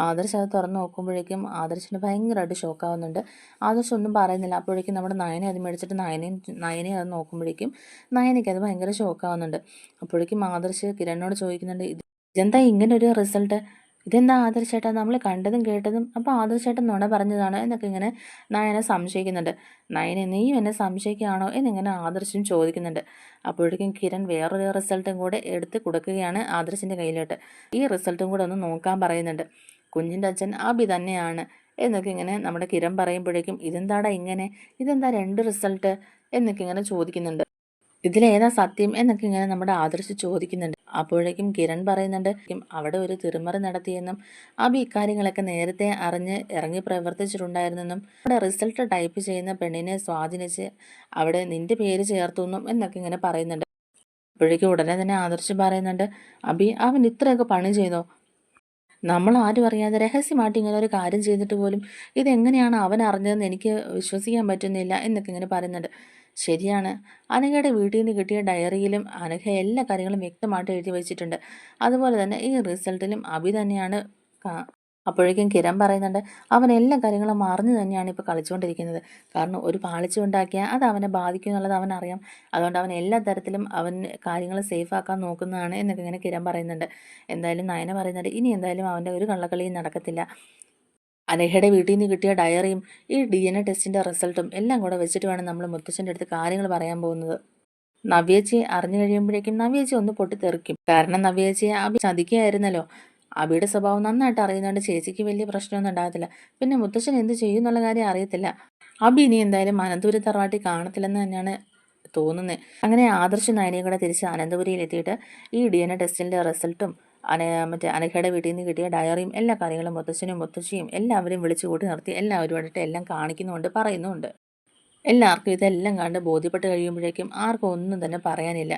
ആദർശ് അത് തുറന്ന് നോക്കുമ്പോഴേക്കും ആദർശിന് ഭയങ്കരമായിട്ട് ഷോക്കാവുന്നുണ്ട്. ആദർശ് ഒന്നും പറയുന്നില്ല. അപ്പോഴേക്കും നമ്മുടെ നയനെ അത് മേടിച്ചിട്ട് നയനയും അത് നോക്കുമ്പോഴേക്കും നയനയ്ക്ക് അത് ഭയങ്കര ഷോക്കാവുന്നുണ്ട്. അപ്പോഴേക്കും ആദർശ് കിരണിനോട് ചോദിക്കുന്നുണ്ട്, ഇതെന്താ ഇങ്ങനെ ഒരു റിസൾട്ട്, ഇതെന്താ ആദർശേട്ടാ നമ്മൾ കണ്ടതും കേട്ടതും, അപ്പോൾ ആദർശേട്ടൻ നുണ പറഞ്ഞതാണ് എന്നൊക്കെ ഇങ്ങനെ നയനെ സംശയിക്കുന്നുണ്ട്. നയനെ നീയും എന്നെ സംശയിക്കുകയാണോ എന്നിങ്ങനെ ആദർശും ചോദിക്കുന്നുണ്ട്. അപ്പോഴേക്കും കിരൺ വേറൊരു റിസൾട്ടും കൂടെ എടുത്ത് കൊടുക്കുകയാണ് ആദർശിൻ്റെ കയ്യിലോട്ട്. ഈ റിസൾട്ടും കൂടെ ഒന്ന് നോക്കാൻ പറയുന്നുണ്ട്. കുഞ്ഞിൻ്റെ അച്ഛൻ അബി തന്നെയാണ് എന്നൊക്കെ ഇങ്ങനെ നമ്മുടെ കിരൺ പറയുമ്പോഴേക്കും ഇതെന്താടാ ഇങ്ങനെ, ഇതെന്താ 2 റിസൾട്ട് എന്നൊക്കെ ഇങ്ങനെ ചോദിക്കുന്നുണ്ട്. ഇതിലേതാ സത്യം എന്നൊക്കെ ഇങ്ങനെ നമ്മുടെ ആദർശ് ചോദിക്കുന്നുണ്ട്. അപ്പോഴേക്കും കിരൺ പറയുന്നുണ്ട്, അവിടെ ഒരു തിരുമറി നടത്തിയെന്നും അബി ഇക്കാര്യങ്ങളൊക്കെ നേരത്തെ അറിഞ്ഞ് ഇറങ്ങി പ്രവർത്തിച്ചിട്ടുണ്ടായിരുന്നെന്നും അവിടെ റിസൾട്ട് ടൈപ്പ് ചെയ്യുന്ന പെണ്ണിനെ സ്വാധീനിച്ച് അവിടെ നിന്റെ പേര് ചേർത്തുന്നും എന്നൊക്കെ ഇങ്ങനെ പറയുന്നുണ്ട്. അപ്പോഴേക്കും ഉടനെ തന്നെ ആദർശ് പറയുന്നുണ്ട്, അബി അവൻ ഇത്രയൊക്കെ പണി ചെയ്തോ, നമ്മൾ ആരും അറിയാതെ രഹസ്യമായിട്ട് ഇങ്ങനെ ഒരു കാര്യം ചെയ്തിട്ട് പോലും ഇതെങ്ങനെയാണ് അവൻ അറിഞ്ഞതെന്ന് എനിക്ക് വിശ്വസിക്കാൻ പറ്റുന്നില്ല എന്നൊക്കെ ഇങ്ങനെ പറയുന്നുണ്ട്. ശരിയാണ്, അനഘയുടെ വീട്ടിൽ നിന്ന് കിട്ടിയ ഡയറിയിലും അനഘ എല്ലാ കാര്യങ്ങളും വ്യക്തമായിട്ട് എഴുതി വെച്ചിട്ടുണ്ട്. അതുപോലെ തന്നെ ഈ റിസൾട്ടിലും അഭി തന്നെയാണ്. അപ്പോഴേക്കും കിരൺ പറയുന്നുണ്ട്, അവൻ എല്ലാ കാര്യങ്ങളും അറിഞ്ഞു തന്നെയാണ് ഇപ്പോൾ കളിച്ചുകൊണ്ടിരിക്കുന്നത്. കാരണം ഒരു പാളിച്ച ഉണ്ടാക്കിയാൽ അത് അവനെ ബാധിക്കും എന്നുള്ളത് അവനറിയാം. അതുകൊണ്ട് അവൻ എല്ലാ തരത്തിലും അവൻ കാര്യങ്ങൾ സേഫ് ആക്കാൻ നോക്കുന്നതാണ് എന്നൊക്കെ ഇങ്ങനെ കിരൺ പറയുന്നുണ്ട്. എന്തായാലും നയന പറയുന്നുണ്ട്, ഇനി എന്തായാലും അവൻ്റെ ഒരു കള്ളക്കളിയും നടക്കത്തില്ല. അനഘയുടെ വീട്ടിൽ നിന്ന് കിട്ടിയ ഡയറിയും ഈ DNA ടെസ്റ്റിൻ്റെ റിസൾട്ടും എല്ലാം കൂടെ വെച്ചിട്ട് വേണം നമ്മൾ മുത്തശ്ശൻ്റെ അടുത്ത് കാര്യങ്ങൾ പറയാൻ പോകുന്നത്. നവ്യേച്ചി അറിഞ്ഞു കഴിയുമ്പോഴേക്കും നവ്യേച്ചി ഒന്ന് പൊട്ടിത്തെറിക്കും. കാരണം നവ്യേച്ചിയെ അബി ചതിക്കുകയായിരുന്നല്ലോ. അബിയുടെ സ്വഭാവം നന്നായിട്ട് അറിയുന്നതുകൊണ്ട് ചേച്ചിക്ക് വലിയ പ്രശ്നമൊന്നും ഉണ്ടാകത്തില്ല. പിന്നെ മുത്തശ്ശൻ എന്ത് ചെയ്യും എന്നുള്ള കാര്യം അറിയത്തില്ല. അബി ഇനി എന്തായാലും അനന്തപുരി തറവാട്ടിൽ കാണത്തില്ലെന്ന് തന്നെയാണ് തോന്നുന്നത്. അങ്ങനെ ആദർശ് നയനയും കൂടെ തിരിച്ച് അനന്തപുരിയിൽ എത്തിയിട്ട് ഈ DNA ടെസ്റ്റിൻ്റെ റിസൾട്ടും മറ്റേ അനഘയുടെ വീട്ടിൽ നിന്ന് കിട്ടിയ ഡയറിയും എല്ലാ കാര്യങ്ങളും മുത്തശ്ശനും മുത്തശ്ശിയും എല്ലാവരും വിളിച്ചു കൂട്ടി നിർത്തി എല്ലാവരുമായിട്ട് എല്ലാം കാണിക്കുന്നുമുണ്ട്, പറയുന്നുമുണ്ട്. എല്ലാവർക്കും ഇതെല്ലാം കണ്ട് ബോധ്യപ്പെട്ട് കഴിയുമ്പോഴേക്കും ആർക്കും ഒന്നും തന്നെ പറയാനില്ല.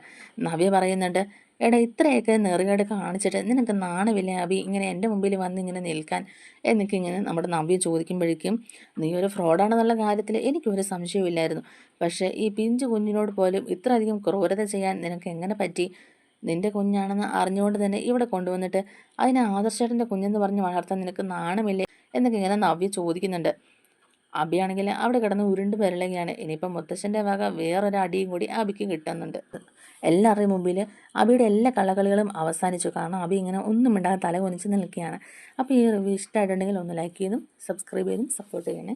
നവ്യ പറയുന്നുണ്ട്, എടാ ഇത്രയൊക്കെ നെറുകേട് കാണിച്ചിട്ട് നിനക്ക് നാണമില്ല അബി ഇങ്ങനെ എൻ്റെ മുമ്പിൽ വന്ന് ഇങ്ങനെ നിൽക്കാൻ എന്നൊക്കെ ഇങ്ങനെ നമ്മുടെ നവ്യ ചോദിക്കുമ്പോഴേക്കും നീ ഒരു ഫ്രോഡാണെന്നുള്ള കാര്യത്തിൽ എനിക്കൊരു സംശയമില്ലായിരുന്നു. പക്ഷേ ഈ പിഞ്ചു കുഞ്ഞിനോട് പോലും ഇത്രയധികം ക്രൂരത ചെയ്യാൻ നിനക്ക് എങ്ങനെ പറ്റി? നിന്റെ കുഞ്ഞാണെന്ന് അറിഞ്ഞുകൊണ്ട് തന്നെ ഇവിടെ കൊണ്ടുവന്നിട്ട് അതിനെ ആദർശേട്ടൻ്റെ കുഞ്ഞെന്ന് പറഞ്ഞ് വളർത്താൻ നിനക്ക് നാണമില്ലേ എന്നൊക്കെ ഇങ്ങനെ നവ്യ ചോദിക്കുന്നുണ്ട്. അബിയാണെങ്കിൽ അവിടെ കിടന്ന് ഉരുണ്ട് പെരളുകയാണ്. ഇനിയിപ്പം മുത്തശ്ശൻ്റെ വക വേറൊരു അടിയും കൂടി അബിക്ക് കിട്ടുന്നുണ്ട്. എല്ലാവരുടെയും മുമ്പിൽ അബിയുടെ എല്ലാ കളകളികളും അവസാനിച്ചു. കാരണം അബി ഇങ്ങനെ ഒന്നും മിണ്ടാതെ തല കുനിച്ച് നിൽക്കുകയാണ്. അപ്പോൾ ഈ റിവ്യൂ ഇഷ്ടമായിട്ടുണ്ടെങ്കിൽ ഒന്ന് ലൈക്ക് ചെയ്തും സബ്സ്ക്രൈബ് ചെയ്തും സപ്പോർട്ട് ചെയ്യണേ.